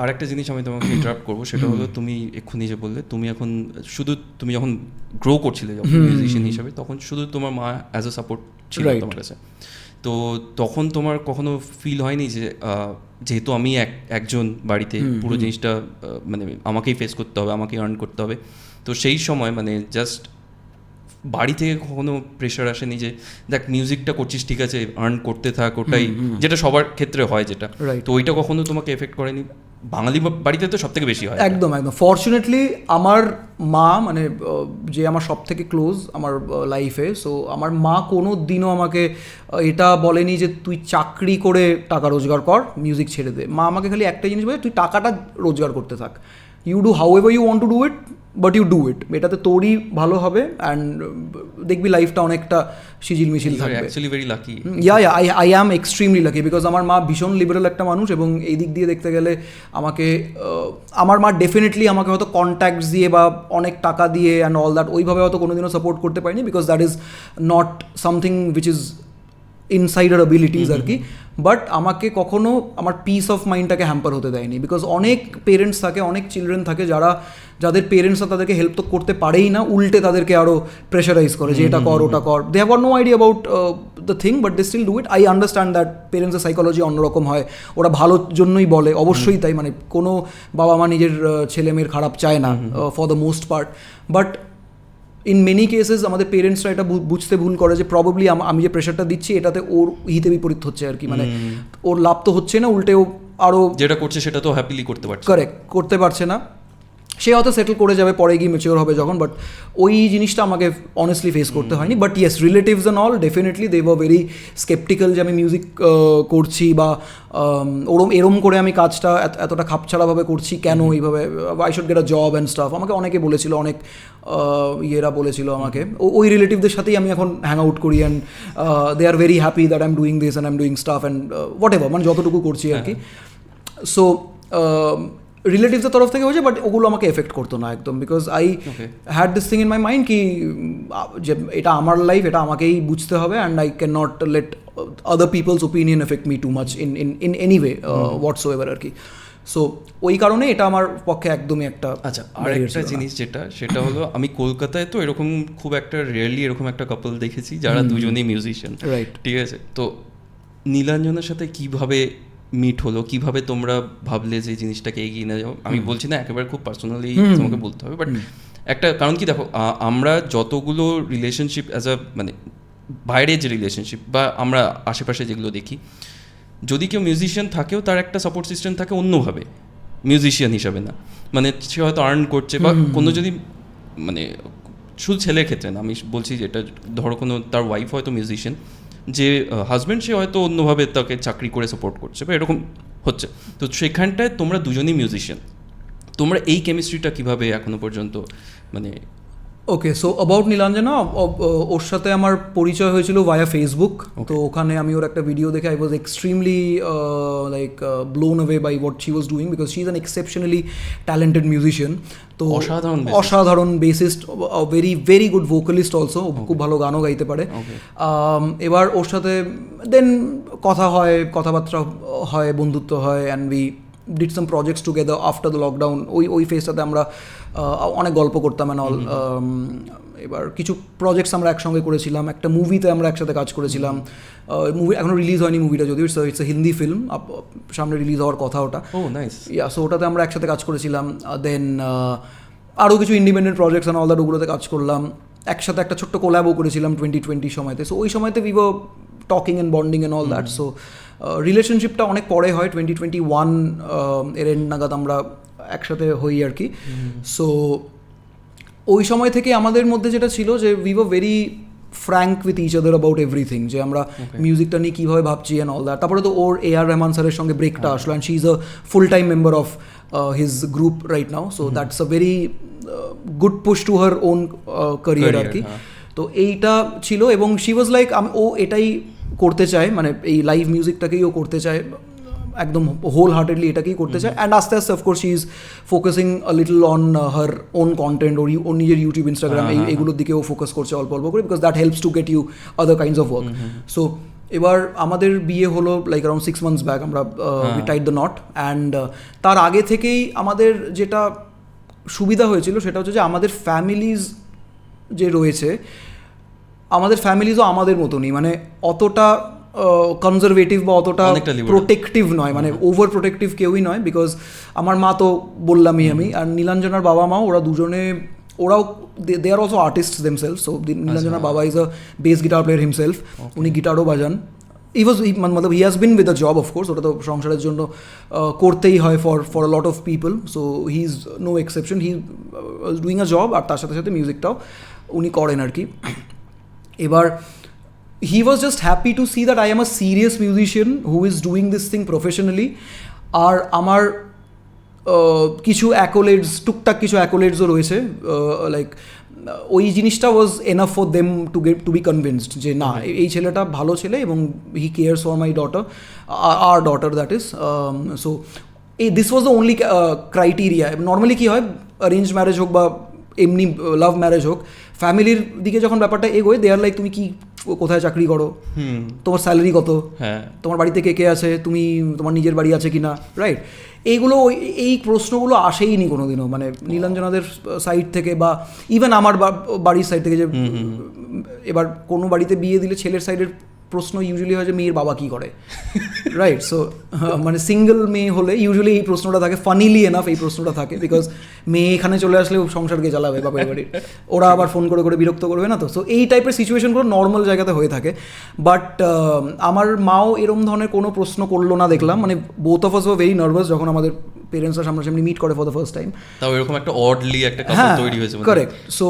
আরেকটা জিনিস আমি তোমাকে ইন্টারাপ্ট করবো, সেটা হলো তুমি এক্ষুনি যে বললে তুমি এখন শুধু তুমি যখন গ্রো করছিলে যখন মিউজিশিয়ান হিসাবে, তখন শুধু তোমার মা অ্যাজ এ সাপোর্ট ছিল তোমার কাছে। তো তখন তোমার কখনো ফিল হয়নি যে যেহেতু আমি একজন বাড়িতে পুরো জিনিসটা মানে আমাকেই ফেস করতে হবে, আমাকেই আর্ন করতে হবে, তো সেই সময় মানে জাস্ট বাড়ি থেকে কখনো প্রেশার আসেনি যে দেখ মিউজিকটা করছিস ঠিক আছে আর্ন করতে থাক, ওটাই যেটা সবার ক্ষেত্রে হয় যেটা, তো ওইটা কখনো তোমাকে এফেক্ট করেনি? বাঙালি বাড়িতে তো সব থেকে বেশি হয়। একদম একদম। ফর্চুনেটলি আমার মা মানে যে আমার সব থেকে ক্লোজ আমার লাইফে, সো আমার মা কোনো দিনও আমাকে এটা বলেনি যে তুই চাকরি করে টাকা রোজগার কর, মিউজিক ছেড়ে দে। মা আমাকে খালি একটাই জিনিস বলে, তুই টাকাটা রোজগার করতে থাক, you do however you want to do it, but you do it, এটাতে তোরই ভালো হবে অ্যান্ড দেখবি লাইফটা অনেকটা সিজিল মিছিল থাকবে। Actually very lucky. I am extremely lucky, because আমার মা ভীষণ লিবারেল একটা মানুষ, এবং এই দিক দিয়ে দেখতে গেলে আমাকে আমার মা ডেফিনেটলি আমাকে হয়তো কন্ট্যাক্টস দিয়ে বা অনেক টাকা দিয়ে অ্যান্ড অল দ্যাট ওইভাবে হয়তো কোনোদিনও সাপোর্ট করতে পারিনি, because that is not something which is insider abilities আর কি। বাট আমাকে কখনো আমার পিস অফ মাইন্ডটাকে হ্যাম্পার হতে দেয়নি, বিকজ অনেক পেরেন্টস থাকে, অনেক চিলড্রেন থাকে যাদের পেরেন্টসরা তাদেরকে হেল্প তো করতে পারেই না, উল্টে তাদেরকে আরও প্রেশারাইজ করে যে এটা কর ওটা কর। They have got no idea about the thing, but they still do it. I understand that পেরেন্টসের সাইকোলজি অন্যরকম হয়, ওরা ভালোর জন্যই বলে, অবশ্যই তাই, মানে কোনো বাবা মা নিজের ছেলে মেয়ের খারাপ চায় না for the most part. But in many cases আমাদের পেরেন্টসরা এটা বুঝতে ভুল করে যে প্রবাবলি আমি যে প্রেশারটা দিচ্ছি এটাতে ওর হিতে বিপরীত হচ্ছে আর কি, মানে ওর লাভ তো হচ্ছে না, উল্টে ও আরও যেটা করছে সেটা তো হ্যাপিলি করতে পারছে, কারেক্ট করতে পারছে না, সে হয়তো সেটেল করে যাবে পরে গিয়ে ম্যাচিওর হবে যখন। বাট ওই জিনিসটা আমাকে অনেস্টলি ফেস করতে হয়নি। But yes, relatives and all definitely they were very sceptical যে আমি মিউজিক করছি বা এরম করে আমি কাজটা এতটা খাপছাড়াভাবে করছি কেন, এইভাবে I should get a job and staff. আমাকে অনেকে বলেছিল, অনেক ইয়েরা বলেছিল আমাকে, ওই রিলেটিভদের সাথেই আমি এখন হ্যাং আউট করি, and they are very happy that I am doing this and I am doing stuff and whatever, মানে যতটুকু করছি আর কি। সো রিলেটিভসের তরফ থেকে হয়েছে, বাট ওগুলো আমাকে এফেক্ট করতো না একদম, because I had this thing in my mind কি যে এটা আমার লাইফ, এটা আমাকেই বুঝতে হবে, and I can not let other people's opinion effect me too much in any way whatsoever আর কি। সো ওই কারণে এটা আমার পক্ষে একদমই একটা। আচ্ছা, আর একটা জিনিস সেটা হলো আমি কলকাতায় তো এরকম খুব একটা রেয়ারলি এরকম একটা কাপল দেখেছি যারা দুজনেই মিউজিশিয়ান, রাইট? ঠিক আছে, তো নীলাঞ্জনার সাথে কিভাবে মিট হলো, কিভাবে তোমরা ভাবলে যে জিনিসটাকে এগিয়ে নিয়ে যাও? আমি বলছি না একেবারে খুব পার্সোনালি তোমাকে বলতে হবে, বাট একটা কারণ কি দেখো, আমরা যতগুলো রিলেশনশিপ অ্যাজ আ মানে বাইরের যে রিলেশনশিপ বা আমরা আশেপাশে যেগুলো দেখি, যদি কেউ মিউজিশিয়ান থাকেও তার একটা সাপোর্ট সিস্টেম থাকে অন্যভাবে, মিউজিশিয়ান হিসাবে না, মানে সে হয়তো আর্ন করছে বা কোনো যদি মানে শুধু ছেলের ক্ষেত্রে না, আমি বলছি যেটা ধরো কোনো তার ওয়াইফ হয়তো মিউজিশিয়ান, যে হাজব্যান্ড সে হয়তো অন্যভাবে তাকে চাকরি করে সাপোর্ট করছে বা এরকম হচ্ছে, তো সেখানটায় তোমরা দুজনেই মিউজিশিয়ান, তোমরা এই কেমিস্ট্রিটা কীভাবে এখনো পর্যন্ত মানে? ওকে, সো অ্যাবাউট নীলাঞ্জনা, ওর সাথে আমার পরিচয় হয়েছিল ভায়া ফেসবুক। তো ওখানে আমি ওর একটা ভিডিও দেখে I was extremely like blown away by what she was doing, because she is an exceptionally talented musician. তো অসাধারণ bassist, very very good vocalist also, খুব ভালো গানও গাইতে পারে। এবার ওর সাথে দেন কথাবার্তা হয়, বন্ধুত্ব হয়, and we did some projects together after the lockdown. ওই ফেজটাতে আমরা অনেক গল্প করতাম অ্যান্ড অল। এবার কিছু প্রজেক্টস আমরা একসঙ্গে করেছিলাম, একটা মুভিতে আমরা একসাথে কাজ করেছিলাম। মুভি এখনও রিলিজ হয়নি মুভিটা, যদিও ইটস এ হিন্দি ফিল্ম, সামনে রিলিজ হওয়ার কথা ওটা। সো ওটাতে আমরা একসাথে কাজ করেছিলাম। দেন আরও কিছু independent projects and all that, ওগুলোতে কাজ করলাম। একসাথে একটা ছোট্ট কোল্যাবও করেছিলাম 2020 সময়তে। সো ওই সময়তে we were talking and bonding and all that. So রিলেশনশিপটা অনেক পরে হয়, 2021 এর এন্ড নাগাদ আমরা একসাথে হই আর কি। সো ওই সময় থেকে আমাদের মধ্যে যেটা ছিল যে we were very frank with each other about everything, যে আমরা মিউজিকটা নিয়ে কীভাবে ভাবছি অ্যান্ড অল দ্যাট। তারপরে তো ওর A.R. রহমান স্যারের সঙ্গে ব্রেকটা আসলো, and she is a full time member of his group right now. So that's a very good push to her own career আর কি। তো এইটা ছিল, এবং শি ওয়াজ লাইক ও এটাই করতে চায়, মানে এই লাইভ মিউজিকটাকেই ও করতে চায়। একদম হোল হার্টেডলি এটাকেই করতে চায়। অ্যান্ড আস্তে আস্তে of course she is focusing little on her own content, ওর নিজের ইউটিউব, ইনস্টাগ্রাম এইগুলোর দিকেও ফোকাস করছে অল্প অল্প করে, because that helps to get you other kinds of work. So এবার আমাদের বিয়ে হলো লাইক অ্যারাউন্ড 6 months ব্যাক, আমরা we tied the knot. And তার আগে থেকেই আমাদের যেটা সুবিধা হয়েছিল সেটা হচ্ছে যে আমাদের ফ্যামিলিজ যে রয়েছে, আমাদের ফ্যামিলিজও আমাদের মতনই, মানে অতটা কনজারভেটিভ বা অতটা প্রোটেক্টিভ নয়, মানে ওভার প্রোটেক্টিভ কেউই নয়। বিকজ আমার মা তো বললামই আমি, আর নীলাঞ্জনার বাবা মাও ওরা দুজনে, ওরাও they are also artist themselves. So নীলাঞ্জনার বাবা is a bass guitar player himself, উনি গিটারও বাজান। মতলব he has been with a job, of course ওটা তো সংসারের জন্য করতেই হয় for a lot of people. So he is no exception, he doing a job, আর তার সাথে সাথে মিউজিকটাও উনি করেন আর কি। এবার he was just happy to see that I am a serious musician who is doing this thing professionally, আর আমার কিছু অ্যাকোলেডস, টুকটাক কিছু অ্যাকোলেডসও রয়েছে, লাইক ওই জিনিসটা was enough for them to be convinced যে না, এই ছেলেটা ভালো ছেলে এবং he cares for my daughter, আর daughter that is. So this was the only criteria. Normally কী হয়, অ্যারেঞ্জ ম্যারেজ হোক বা এমনি লাভ ম্যারেজ হোক, ফ্যামিলির দিকে যখন ব্যাপারটা এগোয়, দে আর লাইক তুমি কি কোথায় চাকরি করো, তোমার স্যালারি কত, তোমার বাড়িতে কে কে আছে, তুমি তোমার নিজের বাড়ি আছে কিনা, রাইট? এইগুলো এই প্রশ্নগুলো আসেইনি কোনোদিনও, মানে নীলাঞ্জনাদের সাইড থেকে বা ইভেন আমার বাড়ির সাইড থেকে। যে এবার কোনো বাড়িতে বিয়ে দিলে ছেলের সাইডের প্রশ্ন ইউজুয়ালি হয় যে মেয়ের বাবা কী করে, রাইট? সো মানে সিঙ্গেল মেয়ে হলে ইউজুয়ালি এই প্রশ্নটা থাকে, ফানিলি এনাফ এই প্রশ্নটা থাকে, বিকজ মেয়ে এখানে চলে আসলে সংসারকে চালাবে বাপের বাড়ির, ওরা আবার ফোন করে করে বিরক্ত করবে না তো। সো এই টাইপের সিচুয়েশনগুলো নর্মাল জায়গাতে হয়ে থাকে। বাট আমার মাও এরম ধরনের কোনো প্রশ্ন করলো না দেখলাম, মানে both of us were very nervous যখন আমাদের পেরেন্টসরা সামনাসামনি মিট করে ফর দ্য ফার্স্ট টাইম। তাও এরকম একটা অডলি একটা কাপল তৈরি হয়েছে, কারেক্ট। সো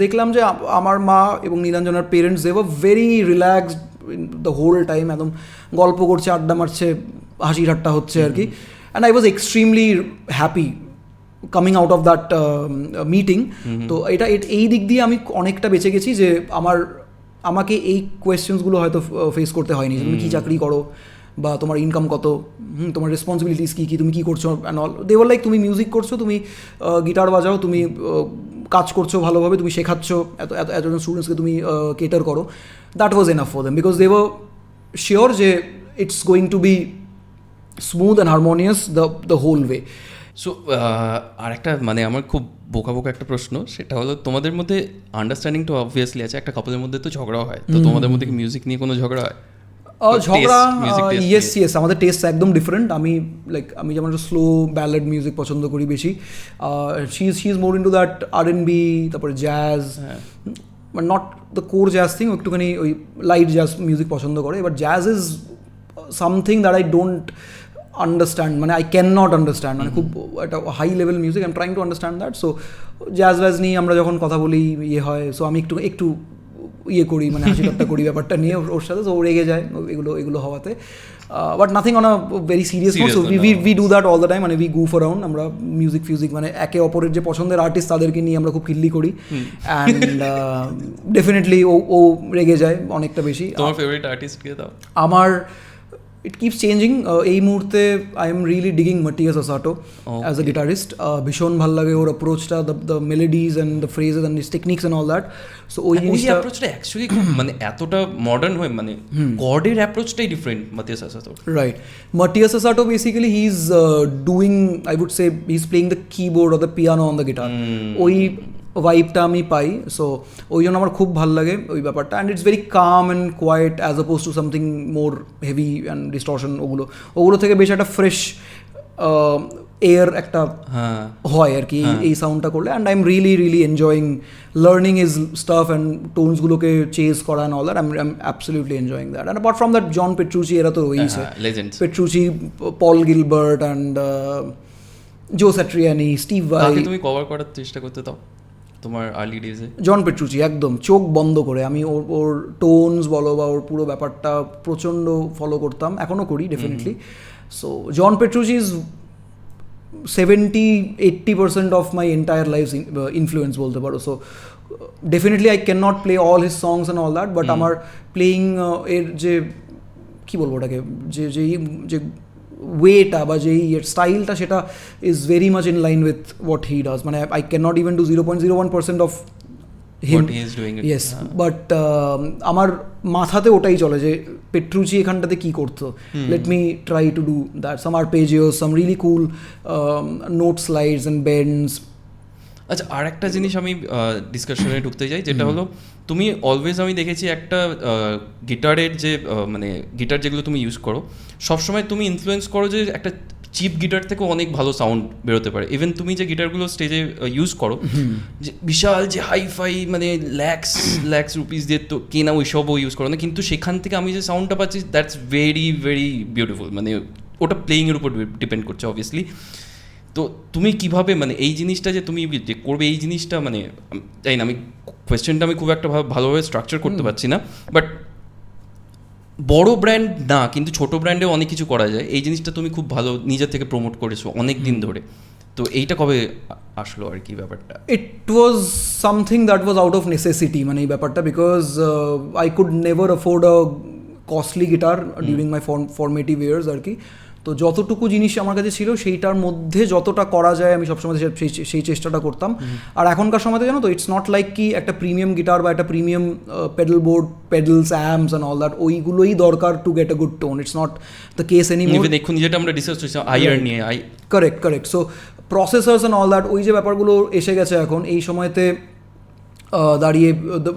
দেখলাম যে আমার মা এবং নীলাঞ্জনার parents they were very relaxed the whole time, একদম গল্প করছে, আড্ডা মারছে, হাসি ঠাট্টা হচ্ছে আর কি। And I was extremely happy coming out of that meeting. তো এটা এই দিক দিয়ে আমি অনেকটা বেঁচে গেছি যে আমাকে এই কোয়েশ্চেন্সগুলো হয়তো ফেস করতে হয়নি। তুমি কী চাকরি করো, বা তোমার ইনকাম কত, তোমার রেসপন্সিবিলিটিস কী কী, তুমি কী করছো and all. They were like তুমি মিউজিক করছো, তুমি গিটার বাজাও, তুমি কাজ করছো ভালোভাবে, তুমি শেখাচ্ছ এতজন স্টুডেন্টসকে, তুমি কেটার করো। That was enough for them, because they were sure যে it's going to be smooth and harmonious the whole way. So আর একটা মানে আমার খুব বোকা একটা প্রশ্ন, সেটা হলো তোমাদের মধ্যে আন্ডারস্ট্যান্ডিং তো অবভিয়াসলি আছে, একটা কাপলের মধ্যে তো ঝগড়া হয়, তো তোমাদের মধ্যে কি মিউজিক নিয়ে কোনো ঝগড়া হয়? ঝগড়া, ইয়েস, আমাদের টেস্ট একদম ডিফারেন্ট। আমি যেমন স্লো ব্যালাড মিউজিক পছন্দ করি বেশি, she is more into that R&B, তারপরে jazz, but not the core jazz thing, একটুখানি ওই লাইট জ্যাজ মিউজিক পছন্দ করে। এবার jazz is something that I don't understand, মানে আই ক্যান নট আন্ডারস্ট্যান্ড, মানে খুব একটা high level music, I am trying to understand that. So jazz নিয়ে আমরা যখন কথা বলি ইয়ে হয়, সো আমি একটু ইয়ে করি, মানে হাসি ঠাট্টা করি ব্যাপারটা নিয়ে ওর সাথে, তো ও রেগে যায় এগুলো হওয়াতে। But nothing on a very serious note. So we do that all the time, মানে উই গো ফর রাউন্ড, আমরা মিউজিক মানে একে অপরের যে পছন্দের আর্টিস্ট তাদেরকে নিয়ে আমরা খুব কিল্লি করি। অ্যান্ড ডেফিনেটলি ও রেগে যায় অনেকটা বেশি। তোমার ফেভারিট আর্টিস্ট কে দাও? আমার it keeps changing. এই মুহূর্তে I am really digging Matthias Asato as a guitarist. ভীষণ ভালো লাগে ওর অ্যাপ্রোচটা, the melodies and the phrases and his techniques and all that. So ওই জিনিসটা অ্যাপ্রোচটা অ্যাকচুয়ালি মানে এতটা মডার্ন হয়, মানে কর্ডের অ্যাপ্রোচটাই different Matthias Asato। Right. Matthias Asato basically he's doing, I would say he's playing the keyboard or the piano on the guitar. ওই ভাইবটা আমি পাই, so ওই জন্য আমার খুব ভালো লাগে ওই ব্যাপারটা। And it's very calm and quiet as oppose to something more heavy and distortion. ওগুলো থেকে বেশ একটা ফ্রেশ এয়ার একটা হয় আর কি এই সাউন্ডটা করলে। And I am really enjoying learning is stuff and টোনসগুলোকে চেজ করা and all that. I am absolutely enjoying that. And apart from that John Petrucci এরা তো রয়েছে, Petrucci, Paul Gilbert and Joe Satriani, Steve ভাই। তুমি cover করার চেষ্টা করতে দাও তোমার আর্লি ডেজে? জন পেট্রুচি একদম চোখ বন্ধ করে আমি ওর টোনস বলো বা ওর পুরো ব্যাপারটা প্রচণ্ড ফলো করতাম, এখনও করি definitely. So John Petrucci is 70-80% of my entire life influence বলতে পারো। So definitely I can not play all his songs and all that, but আমার প্লেয়িং এর যে কী বলবো ওটাকে, যে ওয়েটা বা যেই স্টাইলটা সেটা is very much in line with what he does, মানে I can not even do 0.01% of him, What he is doing it. Yes, but আমার মাথাতে ওটাই চলে যে পেট্রুচি এখানটাতে কী করতো, let me try to do that, some arpeggios, some really cool note slides and bends. আচ্ছা, আর একটা জিনিস আমি ডিসকাশনে ঢুকতে চাই, যেটা হলো তুমি অলওয়েজ, আমি দেখেছি একটা গিটারের যে মানে গিটার যেগুলো তুমি ইউজ করো, সবসময় তুমি ইনফ্লুয়েন্স করো যে একটা চিপ গিটার থেকে অনেক ভালো সাউন্ড বেরোতে পারে। ইভেন তুমি যে গিটারগুলো স্টেজে ইউজ করো, যে বিশাল যে হাইফাই মানে ল্যাক্স রুপিস দিয়ে তো কেনা ওইসবও ইউজ করো না, কিন্তু সেখান থেকে আমি যে সাউন্ডটা পাচ্ছি দ্যাটস ভেরি ভেরি বিউটিফুল। মানে ওটা প্লেয়িংয়ের উপর ডিপেন্ড করছে অবভিয়াসলি। তো তুমি কিভাবে মানে এই জিনিসটা যে তুমি যে করবে এই জিনিসটা, মানে জানি না, আমি কোয়েশ্চেনটা আমি খুব একটা ভালোভাবে স্ট্রাকচার করতে পারছি না, বাট বড় ব্র্যান্ড না কিন্তু ছোট ব্র্যান্ডে অনেক কিছু করা যায়, এই জিনিসটা তুমি খুব ভালো নিজের থেকে প্রমোট করেছো অনেক দিন ধরে। তো এইটা কবে আসলো আর কি ব্যাপারটা? It was something that was out of necessity, মানে এই ব্যাপারটা, because I could never afford a costly guitar during my formative years আর কি। তো যতটুকু জিনিস আমার কাছে ছিল সেইটার মধ্যে যতটা করা যায় আমি সবসময় সেই চেষ্টাটা করতাম। আর এখনকার সময়তে জানো তো, ইটস নট লাইক কি একটা প্রিমিয়াম গিটার বা একটা premium pedal board, pedals, amps and all that, ওইগুলোই দরকার to get a good tone. It's not the case anymore. দেখুন যেটা আমরা ডিসকাস করছিলাম আইআর নিয়ে, correct. So processors and all that, ওই যে ব্যাপারগুলো এসে গেছে এখন এই সময়তে দাঁড়িয়ে,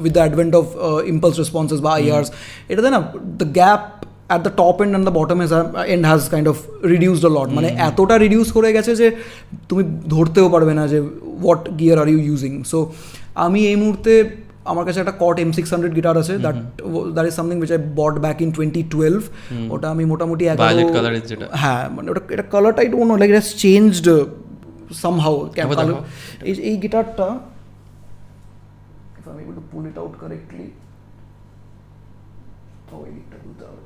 with the advent of impulse responses বা আইআরস, এটাতে না the gap at the top end and the bottom end has kind of reduced a lot, মানে এতটা রিডিউস করে গেছে যে তুমি ধরতেও পারবে না যে what gear are you using. So আমি এই মুহূর্তে আমার কাছে একটা কট M600 গিটার আছে, that is something which I bought back in 2012. ওটা আমি মোটামুটি ভায়োলেট কালারের যেটা, হ্যাঁ মানে ওটা এটা কালারটা I don't know, like it has changed somehow. এই গিটারটা, if I'm able to pull it out correctly, এই দিকটা খুলতে হবে।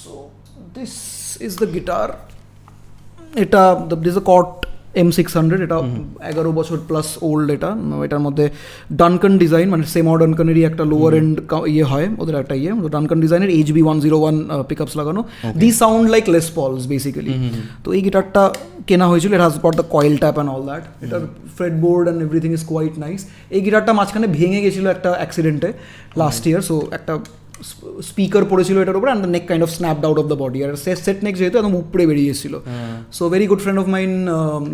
So this is the guitar. এটা this is a Cort M600, এটা 11 বছর প্লাস ওল্ড। এটার মধ্যে ডানকান ডিজাইন, মানে সেমা ডানকানেরই একটা লোয়ার এন্ড ইয়ে হয় ওদের একটা ইয়ে, ডানকান ডিজাইনের HB101 পিকআপস লাগানো। The sound like Les Pauls basically. তো এই গিটারটা কেনা হয়েছিল, it has got the coil tap and all that, এটার fret board and everything is quite nice. এই গিটারটা মাঝখানে ভেঙে গেছিলো একটা অ্যাক্সিডেন্টে লাস্ট ইয়ার, সো একটা স্পিকার পড়েছিল এটার উপরে, and the neck kind of snapped out of the body, আর সেট নেক যেহেতু একদম উপরে বেরিয়ে এসেছিল। So very good friend of mine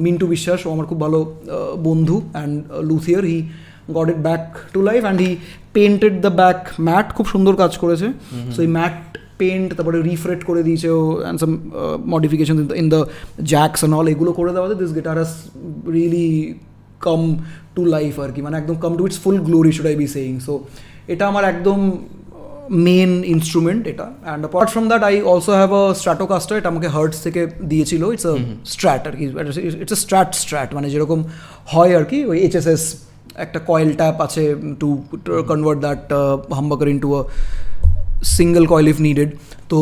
Mintu Biswas, ও আমার খুব ভালো বন্ধু and luthier, he got it back to life and he painted the back matte, খুব সুন্দর কাজ করেছে। সো এই ম্যাট পেন্ট, তারপরে রিফ্রেট করে দিয়েছে ও, and some modification in the jacks and all, এগুলো করে দেওয়াতে this guitar has really come to life আর কি, মানে একদম come to its full glory should I be saying. So এটা আমার একদম মেন ইনস্ট্রুমেন্ট এটা। And apart from that I also have a Stratocaster, এটা আমাকে হার্টস থেকে দিয়েছিল। ইটস আ স্ট্র্যাট আর কি, ইটস আ স্ট্র্যাট মানে যেরকম হয় আর কি, ওই HSS একটা কয়েল ট্যাপ আছে to convert that humbucker into a single coil if needed. তো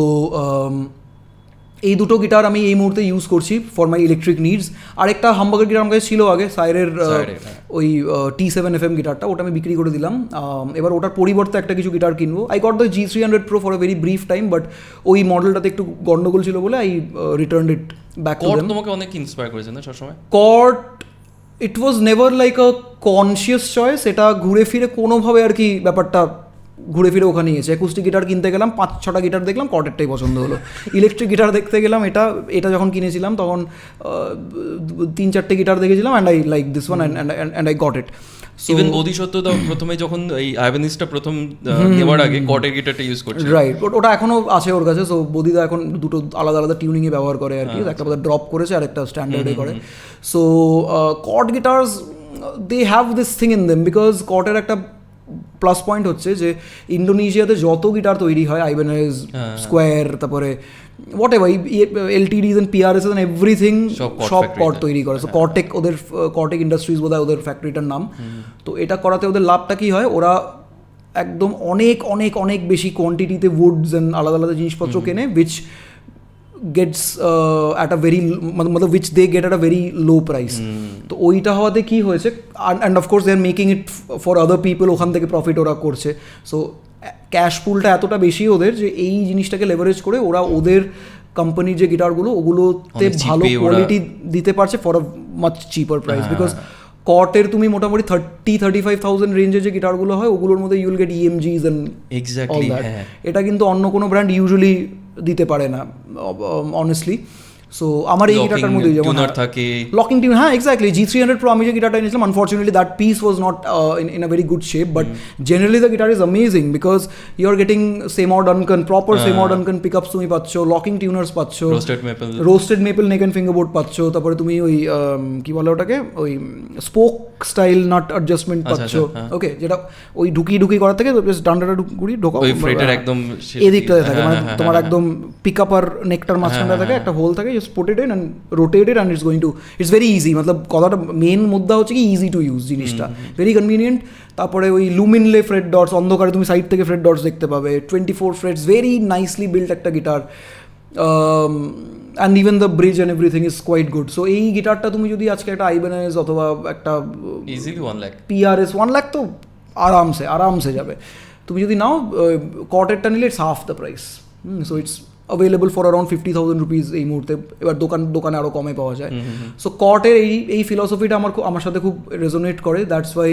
এই দুটো গিটার আমি এই মুহূর্তে ইউজ করছি ফর মাই ইলেকট্রিক নিডস। আরেকটা হামবাকার গিটার আমার কাছে ছিল আগে, সাইরের ওই T7FM গিটারটা, ওটা আমি বিক্রি করে দিলাম। এবার ওটার পরিবর্তে একটা কিছু গিটার কিনবো। I got the G300 Pro for a very brief time, but ওই মডেলটাতে একটু গন্ডগোল ছিল বলে I return it back to them. তোমাকে অনেক ইন্সপায়ার করেছে না সবসময় Cort? It was never like a conscious choice, এটা ঘুরে ফিরে কোনোভাবে আর কি ব্যাপারটা ঘুরে ফিরে ওখানে গিয়েছে। অ্যাকুস্টিক গিটার কিনতে গেলাম, 5-6টা গিটার দেখলাম, কর্টেরটাই পছন্দ হলো। ইলেকট্রিক গিটার দেখতে গেলাম, এটা যখন কিনেছিলাম তখন 3-4টে গিটার দেখেছিলাম, and I like this one and I got it. Even Bodhisattva প্রথমে যখন এই আইভেনিসটা প্রথম নেওয়ার আগে কর্টের গিটারটা ইউজ করছে, রাইট, ওটা এখনও আছে ওর কাছে। সো বোধিদা এখন দুটো আলাদা আলাদা টিউনিংয়ে ব্যবহার করে আর কি, একটা বোধহয় ড্রপ করেছে আর একটা স্ট্যান্ডার্ডে করে। So Cort guitars they have this thing in them, because কর্টের একটা প্লাস পয়েন্ট হচ্ছে যে ইন্দোনেশিয়াতে যত গিটার তৈরি হয়, আইবেনেজ, স্কোয়ার, তারপরে what ever LTDs and PRS and everything, সব কর্ট তৈরি করে। সো কর্টেক ইন্ডাস্ট্রিজ বোধহয় ওদের ফ্যাক্টরিটার নাম। তো এটা করাতে ওদের লাভটা কী হয়, ওরা একদম অনেক অনেক অনেক বেশি কোয়ান্টিটিতে উডস অ্যান্ড আলাদা আলাদা জিনিসপত্র কেনে, which gets at a very मतलब which they get at a very low price. তো ওইটা হওয়াতে কি হয়েছে, and of course they are making it for other people, ওখান থেকে প্রফিট ওরা করছে। সো ক্যাশ পুলটা এতটা বেশি ওদের যে এই জিনিসটাকে লেভারেজ করে ওরা ওদের কোম্পানির যে গিটারগুলো ওগুলোতে অনেক ভালো cheap-এ ওরা- কোয়ালিটি দিতে পারছে for a much cheaper price, because কটের তুমি মোটামুটি 30-35,000 রেঞ্জের যে গিটারগুলো হয় ওগুলোর মধ্যে you'll get EMGs and exactly, হ্যাঁ। এটা কিন্তু অন্য কোনো ব্র্যান্ড ইউজুয়ালি দিতে পারে না অনেস্টলি। সো আমার এই গিটারটার মধ্যে যেমন টিউনার থাকে, লকিং টিউন, হ্যাঁ এক্স্যাক্টলি, G300 Pro আমি যে গিটারটা এনেছিলাম, unfortunately that piece was not in a very good shape, but generally the guitar is amazing because you are getting Seymour Duncan, proper Seymour Duncan pickups তুমি পাচ্ছ, locking tuners পাচ্ছ, roasted maple neck and fingerboard পাচ্ছ, তারপরে তুমি ওই কি বলে ওটাকে, ওই স্পোক স্টাইল নাট অ্যাডজাস্টমেন্ট পাচ্ছ, ওকে, যেটা ওই ঢুকি করার থেকে জাস্ট ডান্ডাটা ঘুরি ঢোকাও, ওই ফ্রেটার একদম এদিকটাতে থাকে, মানে তোমার একদম পিকআপ আর নেকটার মাঝখানটা থাকে একটা হোল থাকে, just put it in and rotate it and it's going to, it's very easy, মতলব কথাটা মেন মুদ্রা হচ্ছে কি ইজি টু ইউজ জিনিসটা, ভেরি কনভিনিয়েন্ট। তারপরে ওই লুমিনলে ফ্রেড ডটস, অন্ধকারে তুমি সাইড থেকে ফ্রেড ডটস দেখতে পাবে, 24 ফ্রেডস, ভেরি নাইসলি বিল্ড একটা guitar, and even the bridge and everything is quite good. So এই গিটারটা তুমি যদি আজকে একটা আইবেনেজ অথবা একটা ইজিলি 1 লাখ, PRS 1 লাখ তো আরামসে যাবে। তুমি যদি নাও কটেরটা নিলে it's half the price, so it's available for around 50,000 rupees এই মুহূর্তে। এবার দোকানে আরও কমে পাওয়া যায়। সো কটের এই ফিলসফিটা আমার সাথে খুব রেজোনেট করে, that's why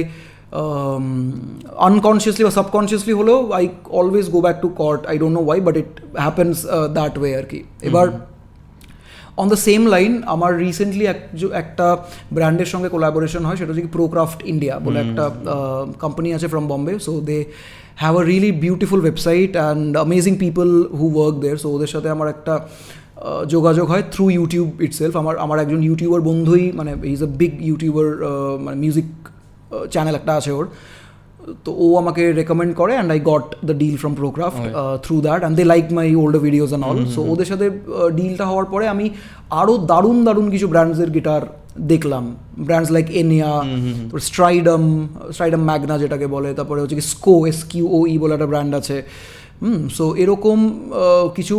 unconsciously or subconsciously হলেও I always go back to cort. I don't know why, but it happens that way আর কি। এবার অন দ্য সেম লাইন আমার রিসেন্টলি একটা ব্র্যান্ডের সঙ্গে কোলাবোরেশন হয়, সেটা হচ্ছে কি প্রোক্রাফট ইন্ডিয়া বলে একটা কোম্পানি আছে from Bombay. So they have a really beautiful website and amazing people who work there. So ওদের সাথে আমার একটা যোগাযোগ হয় থ্রু ইউটিউব ইটসেলফ। আমার একজন ইউটিউবার বন্ধুই, মানে he is a big YouTuber, মানে মিউজিক চ্যানেল একটা আছে ওর, তো ও আমাকে রেকমেন্ড করে and I got the deal from Procraft through that and they like my older videos and all. So ওদের সাথে ডিলটা হওয়ার পরে আমি আরও দারুণ কিছু ব্র্যান্ডসের গিটার দেখলাম, brands like Enya, Stridam Magna যেটাকে বলে, তারপরে হচ্ছে কি SQOE বলে একটা ব্র্যান্ড আছে। সো এরকম কিছু।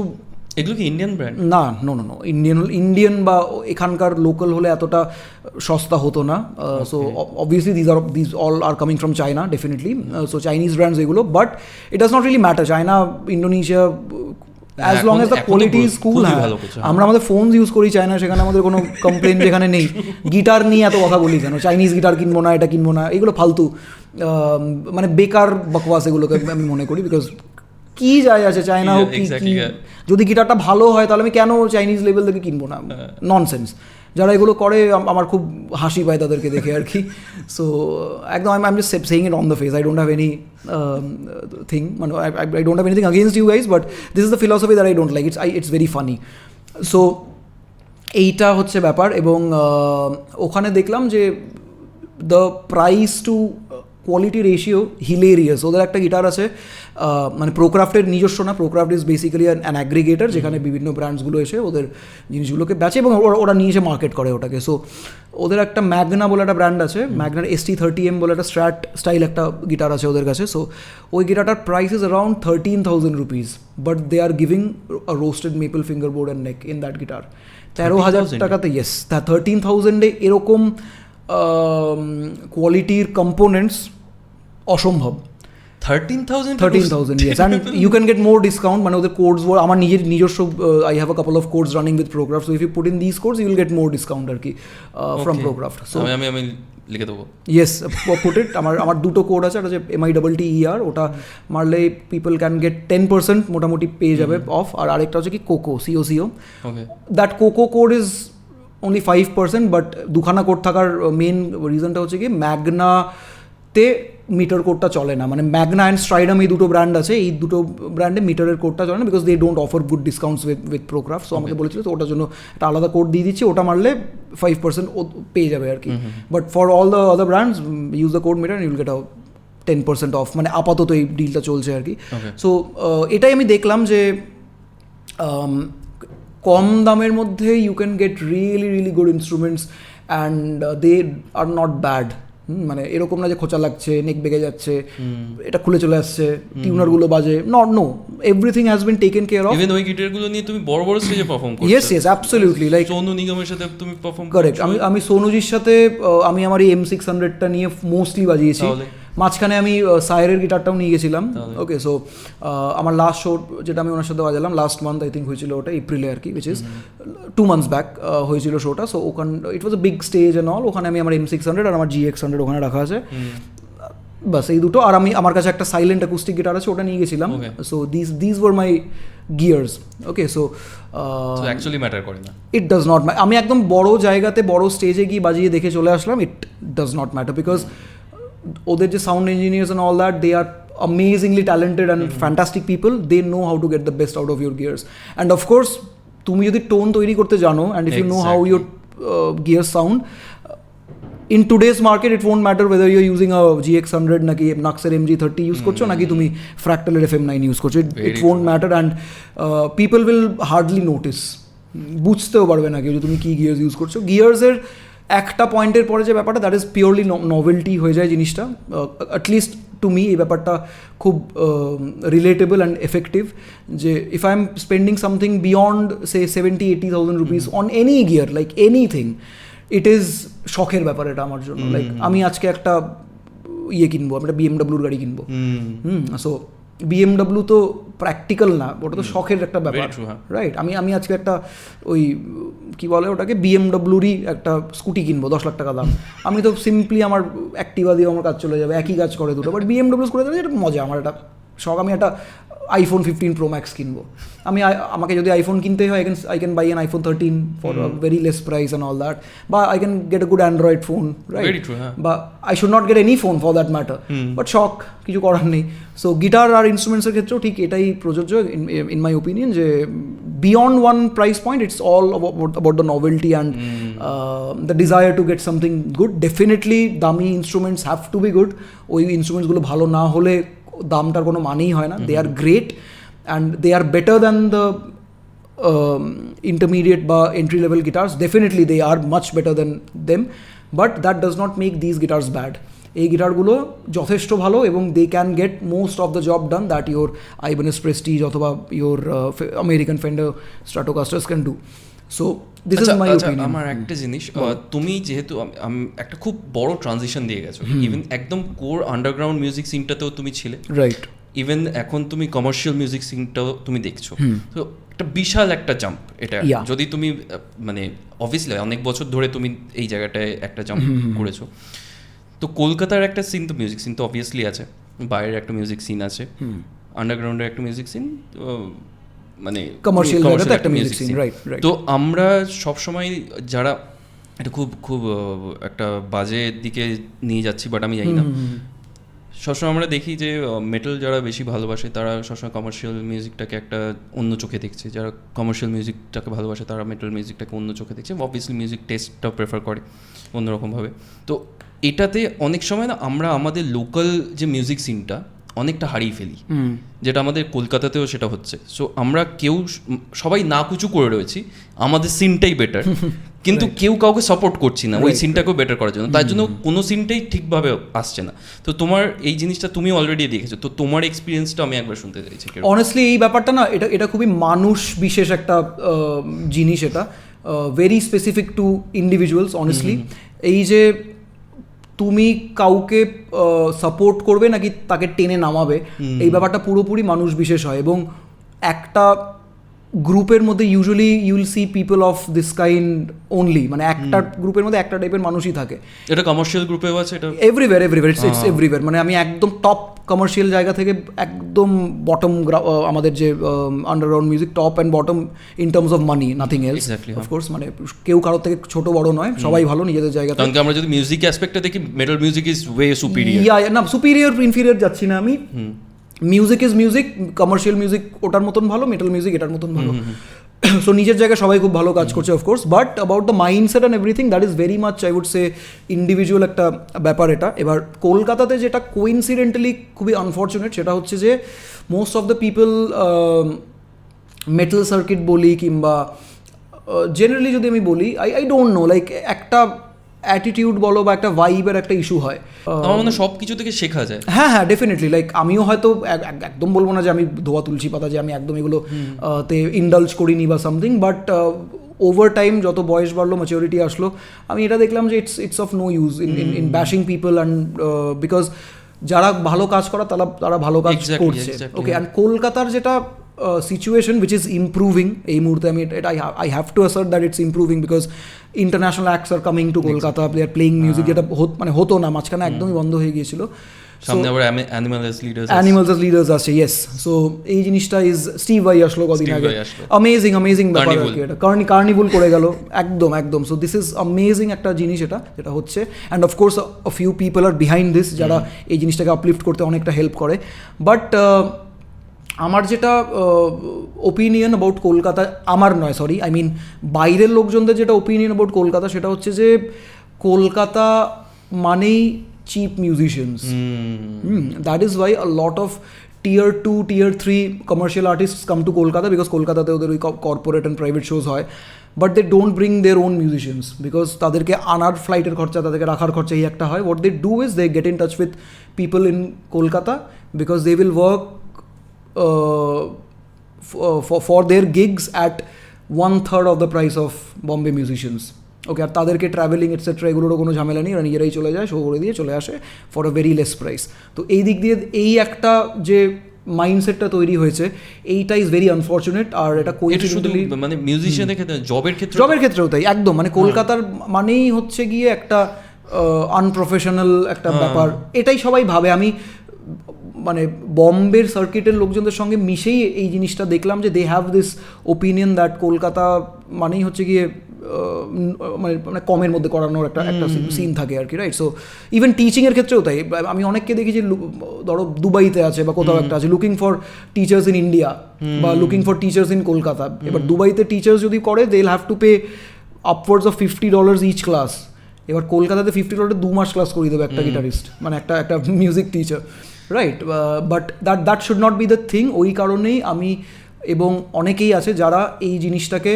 এগুলো কি ইন্ডিয়ান ব্র্যান্ড? না, নো, ইন্ডিয়ান বা এখানকার লোকাল হলে এতটা সস্তা হতো না। So obviously these all are coming from China definitely. So Chinese brands এগুলো, but it does not really matter, China, Indonesia, as long as the quality is cool. হ্যাঁ, আমরা আমাদের ফোনস ইউজ করি চায়না, সেখানে আমাদের কোনো কমপ্লেন যেখানে নেই। গিটার নিয়ে এত কথা বলি কেন, চাইনিজ গিটার কিনবো না, এটা কিনবো না, এগুলো ফালতু, মানে বেকার বকওয়াস এগুলোকে আমি মনে করি। বিকজ কি যায় আছে চায়না হোক কি, যদি গিটারটা ভালো হয় তাহলে আমি কেন চাইনিজ লেভেল থেকে কিনবো না? ননসেন্স। যারা এগুলো করে আমার খুব হাসি পায় তাদেরকে দেখে আর কি। সো একদম I am just saying it on the face, I don't have any thing, মানে I don't have anything against you guys, but this is the philosophy that I don't like, it's very funny. So এইটা হচ্ছে ব্যাপার। এবং ওখানে দেখলাম যে the price to quality ratio hilarious. ওদের একটা গিটার আছে, মানে প্রোক্রাফটের নিজস্ব না, Procraft is basically an aggregator, যেখানে বিভিন্ন ব্র্যান্ডসগুলো এসে ওদের জিনিসগুলোকে বেচে এবং ওরা নিয়ে এসে মার্কেট করে ওটাকে। সো ওদের একটা ম্যাগনা বলে একটা ব্র্যান্ড আছে, ম্যাগনার ST30M বলে একটা স্ট্র্যাট স্টাইল একটা গিটার আছে ওদের কাছে। সো ওই গিটারটার price is around 13,000 rupees, but they are giving a roasted maple fingerboard and neck in that guitar 13,000 টাকাতে। ইয়েস, তা 13,000-এ এরকম কোয়ালিটির কম্পোনেন্টস অসম্ভব। 13,000, yes, and you can get more discount, মানে ওদের কোডস, আমার নিজস্ব I have a couple of codes running with Procraft, so if you put in these codes you will get more discount আর কি from Procraft. So আমি লিখে দেবো। Yes, put it. আমার দুটো কোড আছে, একটা হচ্ছে MITTER, ওটা মারলে people can get 10% মোটামুটি পেয়ে যাবে অফ, আর আরেকটা হচ্ছে কি COCO, Okay, that COCO code is only 5%, but দুখানা কোড থাকার মেন রিজনটা হচ্ছে কি ম্যাগনাতে মিটার কোডটা চলে না, মানে ম্যাগনা অ্যান্ড স্ট্রাইডাম এই দুটো ব্র্যান্ড আছে, এই দুটো ব্র্যান্ডে মিটারের কোডটা চলে না, because they don't offer good discounts with Procraft. So আমাকে বলেছিল তো ওটার জন্য একটা আলাদা কোড দিয়ে দিচ্ছি, ওটা মারলে 5% পেয়ে যাবে আর কি। But for all the other brands use the code meter and you will get a 10% off, মানে আপাতত এই ডিলটা চলছে আর কি। সো এটাই আমি দেখলাম যে কম দামের মধ্যে you can get really good instruments and they are not bad. মানে এরকম না যে খোঁচা লাগছে, নেক বেগে যাচ্ছে, এটা খুলে চলে আসছে, টিউনারগুলো বাজে, no, everything has been taken care of. Even ওই গিটারগুলো নিয়ে তুমি বড় স্টেজে পারফর্ম করছো। ইয়েস, অ্যাবসলিউটলি, লাইক সোনু নিগমের সাথে তুমি পারফর্ম। কারেক্ট। আমি সোনুজির সাথে আমি আমার এই M600টা নিয়ে মোস্টলি বাজিয়েছি, মাঝখানে আমি সায়ারের গিটারটাও নিয়ে গেছিলাম। ওকে, সো আমার লাস্ট শো যেটা আমি ওনার সাথে বাজালাম লাস্ট মান্থ আই থিঙ্ক হয়েছিল, ওটা এপ্রিলে আর কি, উইচ ইজ 2 months ব্যাক হয়েছিল শোটা। সো ওখানে it was a big stage and all, ওখানে আমি আমার M600 আর আমার GX100 ওখানে রাখা আছে, বাস এই দুটো। আর আমি আমার কাছে একটা সাইলেন্ট অ্যাকুস্টিক গিটার আছে, ওটা নিয়ে গেছিলাম। So this were my gears. Okay, so actually matter করে না, ইট ডাজ নট ম্যাটার। আমি একদম বড় জায়গাতে বড় স্টেজে গিয়ে বাজিয়ে দেখে চলে আসলাম, it does not matter, because ওদের যে sound engineers and all that, they are amazingly talented and fantastic people. They know how to get the best out of your gears, and of course তুমি যদি tone তৈরি করতে জানো, and if you know how your gears sound, in today's market it won't matter whether you're using a GX100 নাকি Naxer MG30 use করছো নাকি তুমি Fractal FM9 use করছো, it won't matter, and people will hardly notice, বুঝতেও পারবে না কেউ যে তুমি কি গিয়ার্স ইউজ করছো। গিয়ার্সের একটা পয়েন্টের পরে যে ব্যাপারটা, দ্যাট ইজ পিওরলি নভেলটি হয়ে যায় জিনিসটা। অ্যাটলিস্ট টু মি এই ব্যাপারটা খুব রিলেটেবল অ্যান্ড এফেক্টিভ, যে if I am spending something beyond say 70,000-80,000 rupees on any gear, like anything, it is শখের ব্যাপার এটা আমার জন্য। লাইক আমি আজকে একটা কিনবো, আমি একটা BMW গাড়ি কিনবো, সো BMW তো প্র্যাকটিক্যাল না, ওটা তো শখের একটা ব্যাপার, রাইট? আমি আজকে একটা ওই কি বলে ওটাকে BMW-রই একটা স্কুটি কিনবো 10 লাখ টাকা দাম, আমি তো সিম্পলি আমার অ্যাক্টিভা দিয়ে আমার কাজ চলে যাবে, একই কাজ করে দুটো, বাট BMW স্কুটি দিলে এটা মজা, আমার একটা শখ। আমি একটা iPhone 15 Pro Max কিনবো, আমাকে যদি আইফোন কিনতেই হয়, I can buy an iPhone 13 for a very less price and all that, বা I can get a good Android phone, right? Very true, বা I should not get any phone for that matter, but শখ, কিছু করার নেই। So guitar আর ইনস্ট্রুমেন্টসের ক্ষেত্রেও ঠিক এটাই প্রযোজ্য in my opinion, যে beyond one price point it's all about the novelty and the desire to get something good. Definitely দামি instruments have to be good, ওই ইনস্ট্রুমেন্টসগুলো ভালো না হলে দামটার কোনো মানেই হয় না। They are great and they are better than the intermediate বা entry level guitars. Definitely they are much better than them, but that does not make these guitars bad. এই গিটারগুলো যথেষ্ট ভালো এবং they can get most of the job done that your Ibanez Prestige অথবা your American Fender Stratocasters can do. So this is my opinion. আমার একটা জিনিস, তুমি যেহেতু একটা খুব বড় ট্রানজিশন দিয়ে গেছো, ইভেন একদম কোর আন্ডারগ্রাউন্ড মিউজিক সিনটাতেও তুমি ছিলে, রাইট? ইভেন এখন তুমি কমার্শিয়াল মিউজিক সিনটাও তুমি দেখছো, তো একটা বিশাল একটা জাম্প এটা। যদি তুমি মানে অবভিয়াসলি অনেক বছর ধরে তুমি এই জায়গাটায় একটা জাম্প করেছো, তো কলকাতার একটা সিন তো মিউজিক সিন তো অবভিয়াসলি আছে, বাইরের একটা মিউজিক সিন আছে, আন্ডারগ্রাউন্ডের একটা মিউজিক সিন, মানে কমার্শিয়াল একটা মিউজিক সিন, রাইট? তো আমরা সবসময় যারা এটা খুব খুব একটা বাজে দিকে নিয়ে যাচ্ছি, বাট আমি জানি না, সবসময় আমরা দেখি যে মেটাল যারা বেশি ভালোবাসে তারা সবসময় কমার্শিয়াল মিউজিকটাকে একটা অন্য চোখে দেখছে, যারা কমার্শিয়াল মিউজিকটাকে ভালোবাসে তারা মেটাল মিউজিকটাকে অন্য চোখে দেখছে, অবভিয়াসলি মিউজিক টেস্টটাও প্রেফার করে অন্যরকমভাবে। তো এটাতে অনেক সময় না আমরা আমাদের লোকাল যে মিউজিক সিনটা অনেকটা হারিয়ে ফেলি, যেটা আমাদের কলকাতাতেও সেটা হচ্ছে। সো আমরা সবাই না কুচু করে রয়েছি, আমাদের সিনটাই বেটার, কিন্তু কেউ কাউকে সাপোর্ট করছি না ওই সিনটাকেও বেটার করার জন্য, তার জন্য কোনো সিনটাই ঠিকভাবে আসছে না। তো তোমার এই জিনিসটা তুমি অলরেডি দেখেছো, তো তোমার এক্সপিরিয়েন্সটা আমি একবার শুনতে চাইছি। অনেস্টলি এই ব্যাপারটা না, এটা খুবই মানুষ বিশেষ একটা জিনিস, এটা very specific to individuals honestly. এই যে তুমি কাউকে সাপোর্ট করবে নাকি তাকে টেনে নামাবে, এই ব্যাপারটা পুরোপুরি মানুষ বিশেষ হয়। এবং একটা গ্রুপের মধ্যে usually you will see people of this kind only, মানে একটা গ্রুপের মধ্যে একটা টাইপের মানুষই থাকে। এটা কমার্শিয়াল গ্রুপেও আছে, এটা এভরিওয়্যার ইটস এভরিওয়্যার। মানে আমি একদম টপ কমার্শিয়াল জায়গা থেকে একদম বটম, আমাদের যে underground music, top and bottom in terms of money, nothing else of course. মানে কেউ কারোর থেকে ছোট বড় নয়, সবাই ভালো নিজেদের জায়গাতে। কারণ আমরা যদি মিউজিক অ্যাসপেক্টটা দেখি, metal music is way superior. না, সুপিরিয়র ইনফিরিয়র যাচ্ছি না আমি, music is music, commercial music ওটার মতন ভালো, মেটাল মিউজিক এটার মতন ভালো। সো নিজের জায়গায় সবাই খুব ভালো কাজ করছে of course, but about the mindset and everything that is very much I would say individual একটা ব্যাপার এটা। এবার কলকাতাতে যেটা কোইন্সিডেন্টালি খুবই আনফর্চুনেট, সেটা হচ্ছে যে most of the people metal circuit বলি কিংবা জেনারেলি যদি আমি বলি, আই ডোন্ট নো, লাইক একটা অ্যাটিটিউড বলো বা একটা ভাইবের একটা ইস্যু হয়। আমার মনে হয় সব কিছু থেকে শেখা যায়। হ্যাঁ, ডেফিনেটলি। লাইক আমিও হয়তো একদম বলবো না যে আমি ধোয়া তুলসী পাতা, যে আমি একদম এগুলো তে ইন্ডালজ করিনি বা সামথিং, বাট ওভার টাইম যত বয়স বাড়লো, ম্যাচিউরিটি আসলো, আমি এটা দেখলাম যে it's of no use in bashing people, and because যারা ভালো কাজ করা তারা ভালো কাজ Exactly, করছে। exactly, ওকে, অ্যান্ড কলকাতার যেটা সিচুয়েশন উইচ ইজ ইম্প্রুভিং এই মুহূর্তে, আমি এটা I have to assert that it's improving because international acts are coming to Kolkata, they are playing music, যেটা মানে হতো না, মাঝখানে একদমই বন্ধ হয়ে গিয়েছিল। সামনে আবার অ্যানিমালস লিডার্স আছে, ইয়েস। সো এই জিনিসটা ইজ স্টিভ ভাই আসলো কদিন আগে, অ্যামেজিং ব্যাপার আর কি, এটা কার্নিভুল করে গেল একদম। সো দিস ইজ অ্যামেজিং একটা জিনিস এটা যেটা হচ্ছে, and of course a few people are behind this যারা এই জিনিসটাকে আপলিফ্ট করতে অনেকটা হেল্প করে। বাট আমার যেটা ওপিনিয়ন অ্যাবাউট কলকাতা, আমার নয় সরি, আই মিন বাইরের লোকজনদের যেটা ওপিনিয়ন অ্যাবাউট কলকাতা, সেটা হচ্ছে যে কলকাতা মানেই cheap musicians. That is why a lot of tier 2, tier 3 commercial artists come to Kolkata, because Kolkata ওদের ওই corporate and private shows হয়, but they don't bring their own musicians because তাদেরকে আনার ফ্লাইটের খরচা, তাদেরকে রাখার খরচা এই একটা হয়. What they do is they get in touch with people in Kolkata because they will work for their gigs at 1/3 of the price of Bombay musicians. ওকে, আর তাদেরকে ট্রাভেলিং এটসেট্রা এগুলোরও কোনো ঝামেলা নেই, ওরা নিজেরাই চলে যায়, শো করে দিয়ে চলে আসে for a very less price. তো এই দিক দিয়ে এই একটা যে মাইন্ডসেটটা তৈরি হয়েছে, এইটা ইজ ভেরি আনফর্চুনেট। আর এটা কোইন্সিডেন্টালি মানে মিউজিশিয়ানের ক্ষেত্রে, জবের ক্ষেত্রেও তাই, একদম। মানে কলকাতার মানেই হচ্ছে গিয়ে একটা আনপ্রফেশনাল একটা ব্যাপার, এটাই সবাই ভাবে। আমি মানে বম্বের সার্কিটের লোকজনদের সঙ্গে মিশেই এই জিনিসটা দেখলাম যে they have this opinion that Kolkata মানেই হচ্ছে গিয়ে মানে কমের মধ্যে করানোর একটা সিন থাকে আর কি, রাইট? সো ইভেন টিচিংয়ের ক্ষেত্রেও তাই। আমি অনেককে দেখি যে ধরো দুবাইতে আছে বা কোথাও একটা আছে, looking for teachers in India বা looking for teachers in Kolkata. এবার দুবাইতে টিচার্স যদি করে, they will have to pay upwards of $50 each class. এবার কলকাতাতে $50 2 মাস ক্লাস করিয়ে দেবে একটা গিটারিস্ট, মানে একটা music teacher, right? But that should not be the thing. ওই কারণেই আমি এবং অনেকেই আছে যারা এই জিনিসটাকে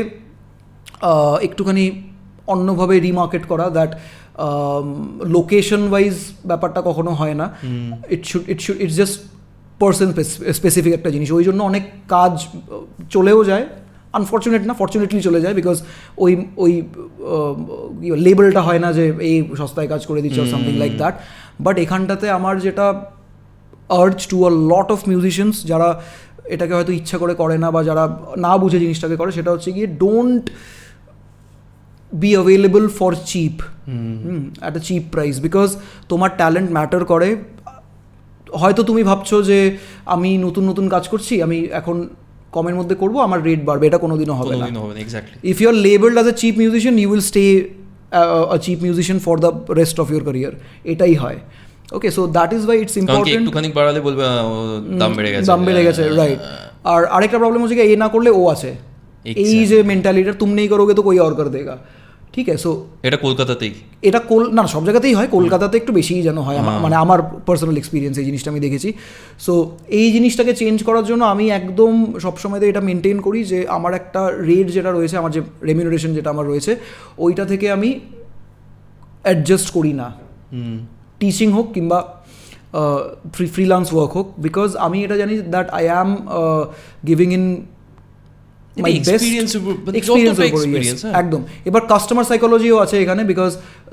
একটুখানি অন্যভাবে রিমার্কেট করা, দ্যাট লোকেশন ওয়াইজ ব্যাপারটা কখনো হয় না, ইটস জাস্ট পার্সন স্পেসিফিক একটা জিনিস। ওই জন্য অনেক কাজ চলেও যায়, আনফর্চুনেট না, ফর্চুনেটলি চলে যায়, বিকজ ওই লেবেলটা হয় না যে এই সস্তায় কাজ করে দিচ্ছে সামথিং লাইক দ্যাট। বাট এখানটাতে আমার যেটা urge to a lot of musicians যারা এটাকে হয়তো ইচ্ছা করে না বা যারা না বুঝে জিনিসটাকে করে, সেটা হচ্ছে গিয়ে don't be available for cheap at a cheap price, because তোমার ট্যালেন্ট ম্যাটার করে। হয়তো তুমি ভাবছো যে আমি নতুন কাজ করছি, আমি এখন কমের মধ্যে করবো, আমার রেট বাড়বে, এটা কোনোদিনও হবে না। If you are labelled as a cheap musician, you will stay a cheap musician for the rest of your career, এটাই হয়। Okay, so that is why it's important. একটুখানি বাড়ালে বলবে দাম বেড়ে গেছে, রাইট। আর আরেকটা প্রবলেম হচ্ছে কি, এ না করলে ও আছে, এই যে মেন্টালিটিটা, তুম নেই করোগে তো কোই और कर देगा, ঠিক আছে? সো এটা কলকাতাতেই, এটা না সব জায়গাতেই হয়, কলকাতাতে একটু বেশিই যেন হয়, মানে আমার পার্সোনাল এক্সপিরিয়েন্স এই জিনিসটা আমি দেখেছি। সো এই জিনিসটাকে চেঞ্জ করার জন্য আমি একদম সবসময় এটা মেনটেন করি যে আমার একটা রেট যেটা রয়েছে, আমার যে রেমিউনারেশন যেটা আমার রয়েছে, ওইটা থেকে আমি অ্যাডজাস্ট করি না, টিচিং হোক কিংবা ফ্রিল্যান্স ওয়ার্ক হোক, বিকজ আমি এটা জানি that I am giving in my best experience. একদম। এবার কাস্টমার সাইকোলজিও আছে এখানে, বিকজ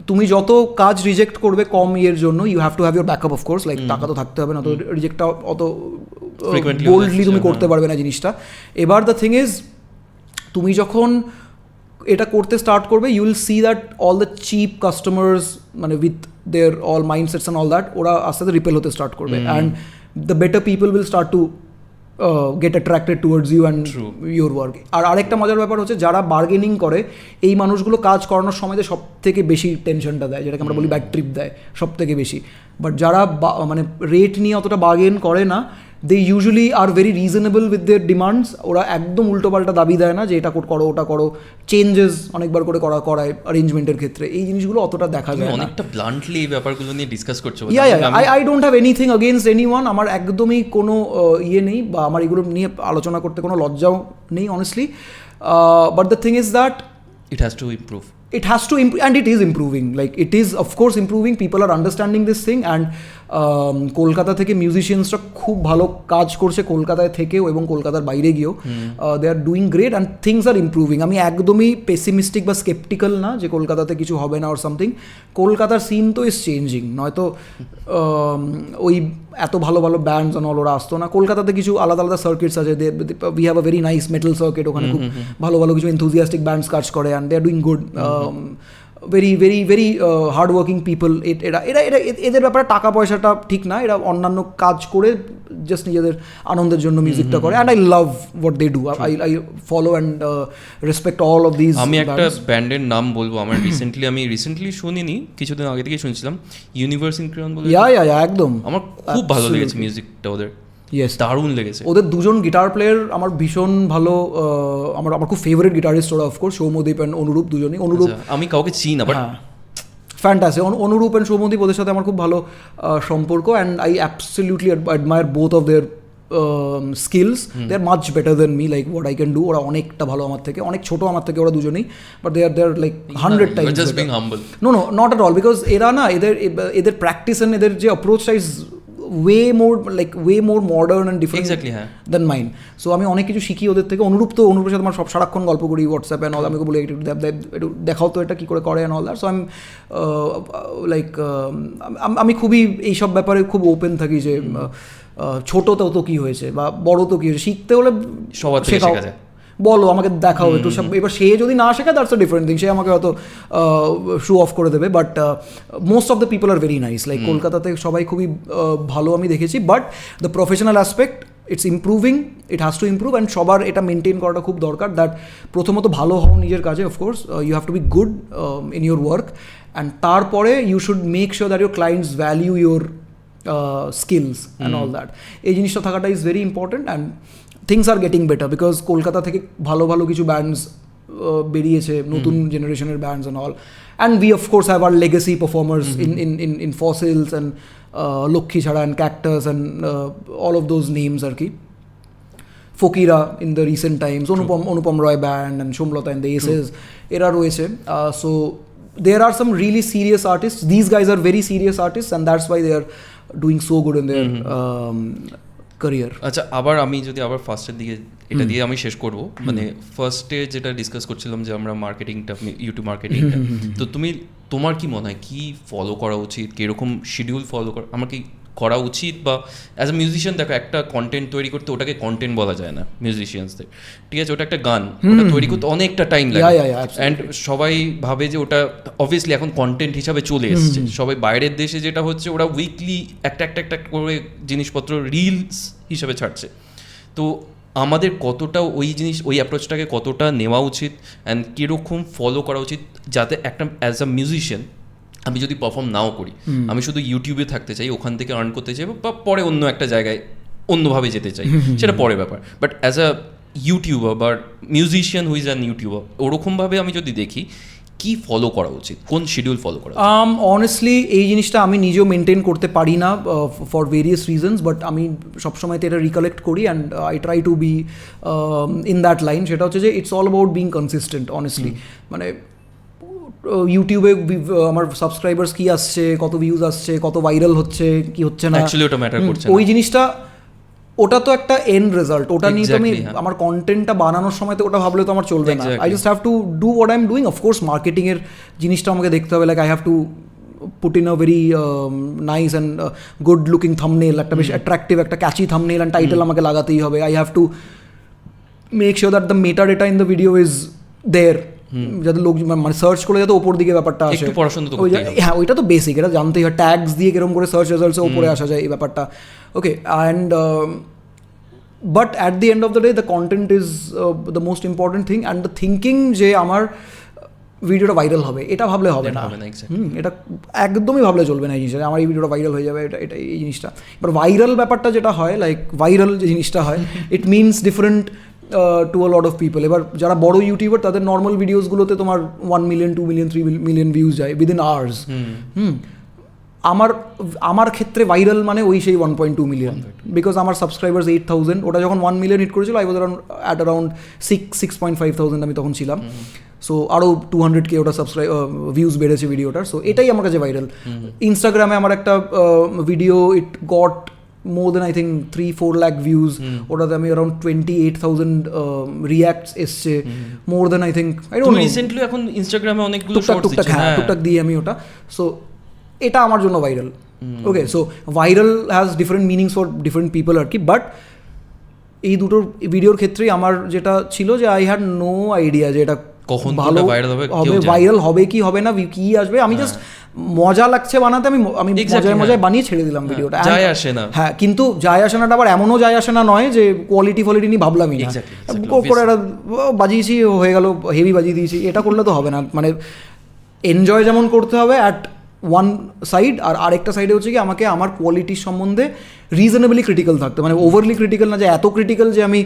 তুমি যত কাজ রিজেক্ট করবে কম ইয়ের জন্য, you have to have your backup of course, like টাকা তো থাকতে হবে না, তো রিজেক্টটা অত বোল্ডলি তুমি করতে পারবে না জিনিসটা। এবার দ্য থিং ইজ, তুমি যখন এটা করতে স্টার্ট করবে, you will see that all the cheap customers, মানে with their all mindsets and all that, ওরা আস্তে আস্তে রিপেল হতে স্টার্ট করবে, and the better people will start to get attracted towards you and your work. আর আরেকটা মজার ব্যাপার হচ্ছে, যারা বার্গেনিং করে, এই মানুষগুলো কাজ করানোর সময় সব থেকে বেশি টেনশনটা দেয়, যেটাকে আমরা বলি ব্যাক ট্রিপ দেয় সব থেকে বেশি। বাট যারা মানে রেট নিয়ে অতটা বার্গেন করে না, they usually are very reasonable with their demands. ওরা একদম উল্টোপাল্টা দাবি দেয় না যে এটা করো ওটা করো, চেঞ্জেস অনেকবার করে করায় অ্যারেঞ্জমেন্টের ক্ষেত্রে। এই জিনিসগুলো অতটা দেখা যায় না। অনেকটা ব্লান্টলি এই ব্যাপারগুলো নিয়ে ডিসকাস করছো। I don't have anything against anyone, আমার একদমই কোনো ইয়ে নেই, বা আমার এগুলো নিয়ে আলোচনা করতে কোনো লজ্জাও নেই honestly. But the thing is that it has to improve. it has to improve, and it is improving. Like it is of course improving. People are understanding this thing, and Kolkata থেকে মিউজিশিয়ানসরা খুব ভালো কাজ করছে কলকাতায় থেকেও এবং কলকাতার বাইরে গিয়েও। They are doing great and things are improving. আমি একদমই পেসিমিস্টিক বা স্কেপটিক্যাল না যে কলকাতাতে কিছু হবে না অর সামথিং। কলকাতার সিন তো ইজ চেঞ্জিং, নয়তো ওই এত ভালো ভালো ব্যান্ডস অন অল ওরা আসতো না। কলকাতাতে কিছু আলাদা আলাদা সার্কিটস আছে, we have a very nice metal circuit, ওখানে খুব ভালো ভালো কিছু এনথুজিয়াস্টিক ব্যান্ডস কাজ করে and they are doing good. Very very very hard working people. এরা এরা এরা এদের ব্যাপারে টাকা পয়সাটা ঠিক না, এরা অন্যান্য কাজ করে জাস্ট নিজেদের আনন্দের জন্য মিউজিকটা করে, and I love what they do. I follow and respect all of this. আমি একটা ব্যান্ডের নাম বলবো, আমার রিসেন্টলি শুনিনি, কিছুদিন আগে থেকে শুনছিলাম, ইউনিভার্স ইন ক্রায়ন বলে। ইয়া একদম আমার খুব ভালো লেগেছে মিউজিকটা ওদের, ইয়েস দারুণ লেগেছে। ওদের দুজন গিটার প্লেয়ার আমার ভীষণ ভালো, আমার খুব ফেভারিট গিটারিস্ট ওরা অফকোর্স, সৌম্যদীপ অ্যান্ড অনুরূপ, দুজনই। অনুরূপ আমি কাউকে চিনি না, but fantasy. Anurup and Soumyadeep ওদের সাথে আমার খুব ভালো সম্পর্ক, and I absolutely admire both of their skills. They are much better than me, like what I can do. ওরা অনেকটা ভালো আমার থেকে, অনেক ছোটো আমার থেকে ওরা দুজনেই, but they are like 100 times. No not at all, because এরা না এদের প্র্যাকটিস অ্যান্ড এদের যে অ্যাপ্রোচটা is way more modern and different than mine. So আমি অনেক কিছু শিখি ওদের থেকে। অনুরূপের সাথে আমার সব সারাক্ষণ গল্প করি হোয়াটসঅ্যাপে অ্যান্ড অল। আমি বলি একটু দেখাও তো এটা কী করে করে and all that. So I am like আমি খুবই এইসব ব্যাপারে খুব ওপেন থাকি যে ছোটো তো কী হয়েছে বা বড়ো তো কী হয়েছে, শিখতে হলে সবার থেকে শেখা যায়, বলো আমাকে দেখাও একটু সব। এবার সে যদি না শেখে দ্যাটস আ ডিফারেন্ট থিং, সে আমাকে হয়তো শো অফ করে দেবে, but most of the people are very nice. Like কলকাতাতে সবাই খুবই ভালো আমি দেখেছি, but the professional aspect it's improving, it has to improve, and সবার এটা মেনটেন করাটা খুব দরকার। দ্যাট প্রথমত ভালো হও নিজের কাজে, of course you have to be good in your work, and তারপরে you should make sure that your clients value your skills and all that. এই জিনিসটা থাকাটা is very important, and things are getting better because Kolkata থেকে ভালো ভালো কিছু bands বেরিয়েছে, নতুন জেনারেশনের bands and all, and we of course have our legacy performers in Fossils and Lakkhichhara and Cactus and all of those names আর কি। Fakira in the recent times, Anupam Roy band and Somlata and the Aces, এরা রয়েছে। So there are some really serious artists. These guys are very serious artists, and that's why they are doing so good in their career. আচ্ছা, আমি যদি ফার্স্টের দিকে এটা দিয়ে আমি শেষ করব, মানে ফার্স্টে যেটা ডিসকাস করছিলাম যে আমরা মার্কেটিংটা, ইউটিউব মার্কেটিংটা, তো তোমার কি মনে হয় কি ফলো করা উচিত, কীরকম শিডিউল ফলো করা উচিত? বা অ্যাজ এ মিউজিশিয়ান দেখো, একটা কন্টেন্ট তৈরি করতে ওটাকে কন্টেন্ট বলা যায় না মিউজিশিয়ানসদের, ঠিক আছে? ওটা একটা গান, ওটা তৈরি করতে অনেকটা টাইম লাগে, অ্যান্ড সবাই ভাবে যে ওটা অবভিয়াসলি এখন কন্টেন্ট হিসাবে চলে এসছে। সবাই বাইরের দেশে যেটা হচ্ছে, ওরা উইকলি একটা করে জিনিসপত্র রিলস হিসাবে ছাড়ছে। তো আমাদের কতটা ওই অ্যাপ্রোচটাকে কতটা নেওয়া উচিত, অ্যান্ড কীরকম ফলো করা উচিত, যাতে একটা অ্যাজ আ মিউজিশিয়ান আমি যদি পারফর্ম নাও করি, আমি শুধু ইউটিউবে থাকতে চাই, ওখান থেকে আর্ন করতে চাই, বা পরে অন্য একটা জায়গায় অন্যভাবে যেতে চাই, সেটা পরে ব্যাপার, বাট অ্যাজ আ ইউটিউবার বা মিউজিশিয়ান হুইজ অ্যান ইউটিউবার, ওরকমভাবে আমি যদি দেখি কি ফলো করা উচিত, কোন শিডিউল ফলো করা? অনেস্টলি এই জিনিসটা আমি নিজেও মেনটেন করতে পারি না ফর ভেরিয়াস রিজনস, বাট আমি সবসময় তো এটা রিকালেক্ট করি, and I try to be in that line. সেটা হচ্ছে যে it's all about being consistent. Honestly মানে ইউটিউবে আমার সাবস্ক্রাইবার্স কি আসছে, কত ভিউজ আসছে, কত ভাইরাল হচ্ছে, কি হচ্ছে না, ওই জিনিসটা ওটা তো একটা এন্ড রেজাল্ট। ওটা নিয়ে তো আমি আমার কন্টেন্টটা বানানোর সময় তো ওটা ভাবলে তো আমার চলবে না। I just have to do what I am doing. Of course মার্কেটিংয়ের জিনিসটা আমাকে দেখতে হবে, like I have two put in a very nice and good looking thumbnail, একটা বেশ অ্যাট্রাকটিভ একটা ক্যাচি থাম্বনেল অ্যান্ড টাইটেল আমাকে লাগাতেই হবে। I have to make sure that the metadata in the video is there, যাতে লোক মানে search করে যাতে ওপর দিকে ব্যাপারটা আসে। হ্যাঁ, ওইটা তো বেসিক, এটা জানতেই হয়। ট্যাগস দিয়ে কিরকম করে সার্চ রেজাল্টসে ওপরে আসা যায়, এই ব্যাপারটা okay. And but at the end of the day the content is the most important thing, and the thinking যে আমার ভিডিওটা ভাইরাল হবে, এটা ভাবলে হবে না। এটা একদমই ভাবলে চলবে না এই জিনিসটা, আমার এই ভিডিওটা ভাইরাল হয়ে যাবে, এটা এই জিনিসটা। এবার ভাইরাল ব্যাপারটা যেটা হয়, লাইক ভাইরাল যে জিনিসটা হয়, it means different to a lot of people. এবার যারা বড় ইউটিউবার, তাদের নর্মাল ভিডিওসগুলোতে তোমার 1 মিলিয়ন 2 মিলিয়ন 3 মিলিয়ন ভিউজ যায় উইদিন আওয়ার্স। আমার ক্ষেত্রে ভাইরাল মানে ওই সেই 1.2 মিলিয়ন, বিকজ আমার সাবস্ক্রাইবার্স 8,000, ওটা যখন 1 মিলিয়ন হিট করেছিল আই ওয়াজ অ্যারাউন্ড 6.5 আমি তখন ছিলাম। সো আরও 200K ওটা ভিউজ বেড়েছে ভিডিওটার। সো এটাই আমার কাছে ভাইরাল। ইনস্টাগ্রামে আমার একটা video it got more than I think 3-4 lakh views, ওটাতে আমি around 28,000 reacts এসছে, more than I think I don't know, recently এখন ইনস্টাগ্রামে অনেকগুলো শর্টস দিচ্ছেন, হ্যাঁ টুকটাক দিয়ে আমি ওটা। সো এটা আমার জন্য viral. Okay, so viral has different meanings for different people আর কি, বাট এই দুটোর ভিডিওর ক্ষেত্রেই আমার যেটা ছিল যে আই হ্যাড নো আইডিয়া যে এটা কখন ভালো ভাইরাল হবে, ভাইরাল হবে কি হবে না, কি আসবে। আমি জাস্ট মজা লাগছে বানাতে, আমি মজায় বানিয়ে ছেড়ে দিলাম ভিডিওটা। যায় আসে না, হ্যাঁ, কিন্তু যায় আসে নাটা আবার এমনও যায় আসে না নয় যে কোয়ালিটি নিয়ে ভাবলামই না, করে একটা বাজিয়েছি হয়ে গেল, হেভি বাজিয়ে দিয়েছি, এটা করলে তো হবে না। মানে এনজয় যেমন করতে হবে অ্যাট ওয়ান সাইড, আর আরেকটা সাইডে হচ্ছে কি আমাকে আমার কোয়ালিটির সম্বন্ধে রিজনেবলি ক্রিটিক্যাল থাকতে, মানে ওভারলি ক্রিটিক্যাল না যে এত ক্রিটিক্যাল যে আমি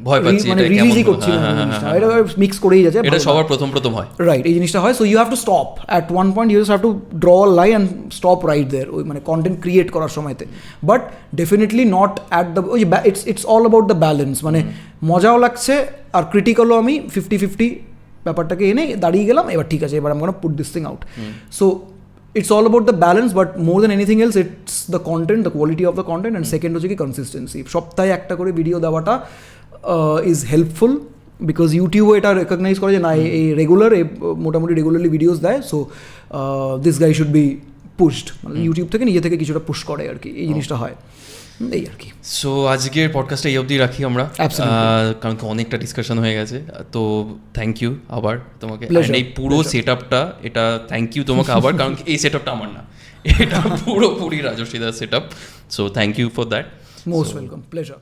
ভয় পাচ্ছি, মানে রিলিজই করছি না জিনিসটা, এটা মিক্স করেই যাচ্ছে, এটা সবার প্রথম হয়, রাইট, এই জিনিসটা হয়। So you have to stop at one point, you just have to draw a line and stop right there, ওই মানে কন্টেন্ট ক্রিয়েট করার সময়তে। But definitely not at the ওই it's all about the balance, মানে মজাও লাগছে আর ক্রিটিক্যালও আমি 50-50 ব্যাপারটাকে এনে দাঁড়িয়ে গেলাম, এবার ঠিক আছে, এবার আমি gonna put this thing out. So it's all about the balance, but more than anything else it's the content, the quality of the content, and second হচ্ছে কি consistency, সপ্তাহে একটা করে ভিডিও দেওয়াটা is helpful, because ইউটিউবও এটা recognise করে যে না এই রেগুলার মোটামুটি রেগুলারলি ভিডিওস দেয়, so this guy should be pushed, মানে ইউটিউব থেকে নিজে থেকে কিছুটা পুশ করে আর কি, এই জিনিসটা হয় এই আর কি। সো আজকের পডকাস্টটা এই অবধি রাখি আমরা, কারণ অনেকটা ডিসকাশন হয়ে গেছে। তো থ্যাংক ইউ আবার তোমাকে, এই পুরো সেট আপটা, এটা থ্যাংক ইউ তোমাকে আবার, কারণ এই সেট আপটা আমার না, এটা পুরোপুরি রাজস্বীদার set up. So thank you for that, most welcome, pleasure.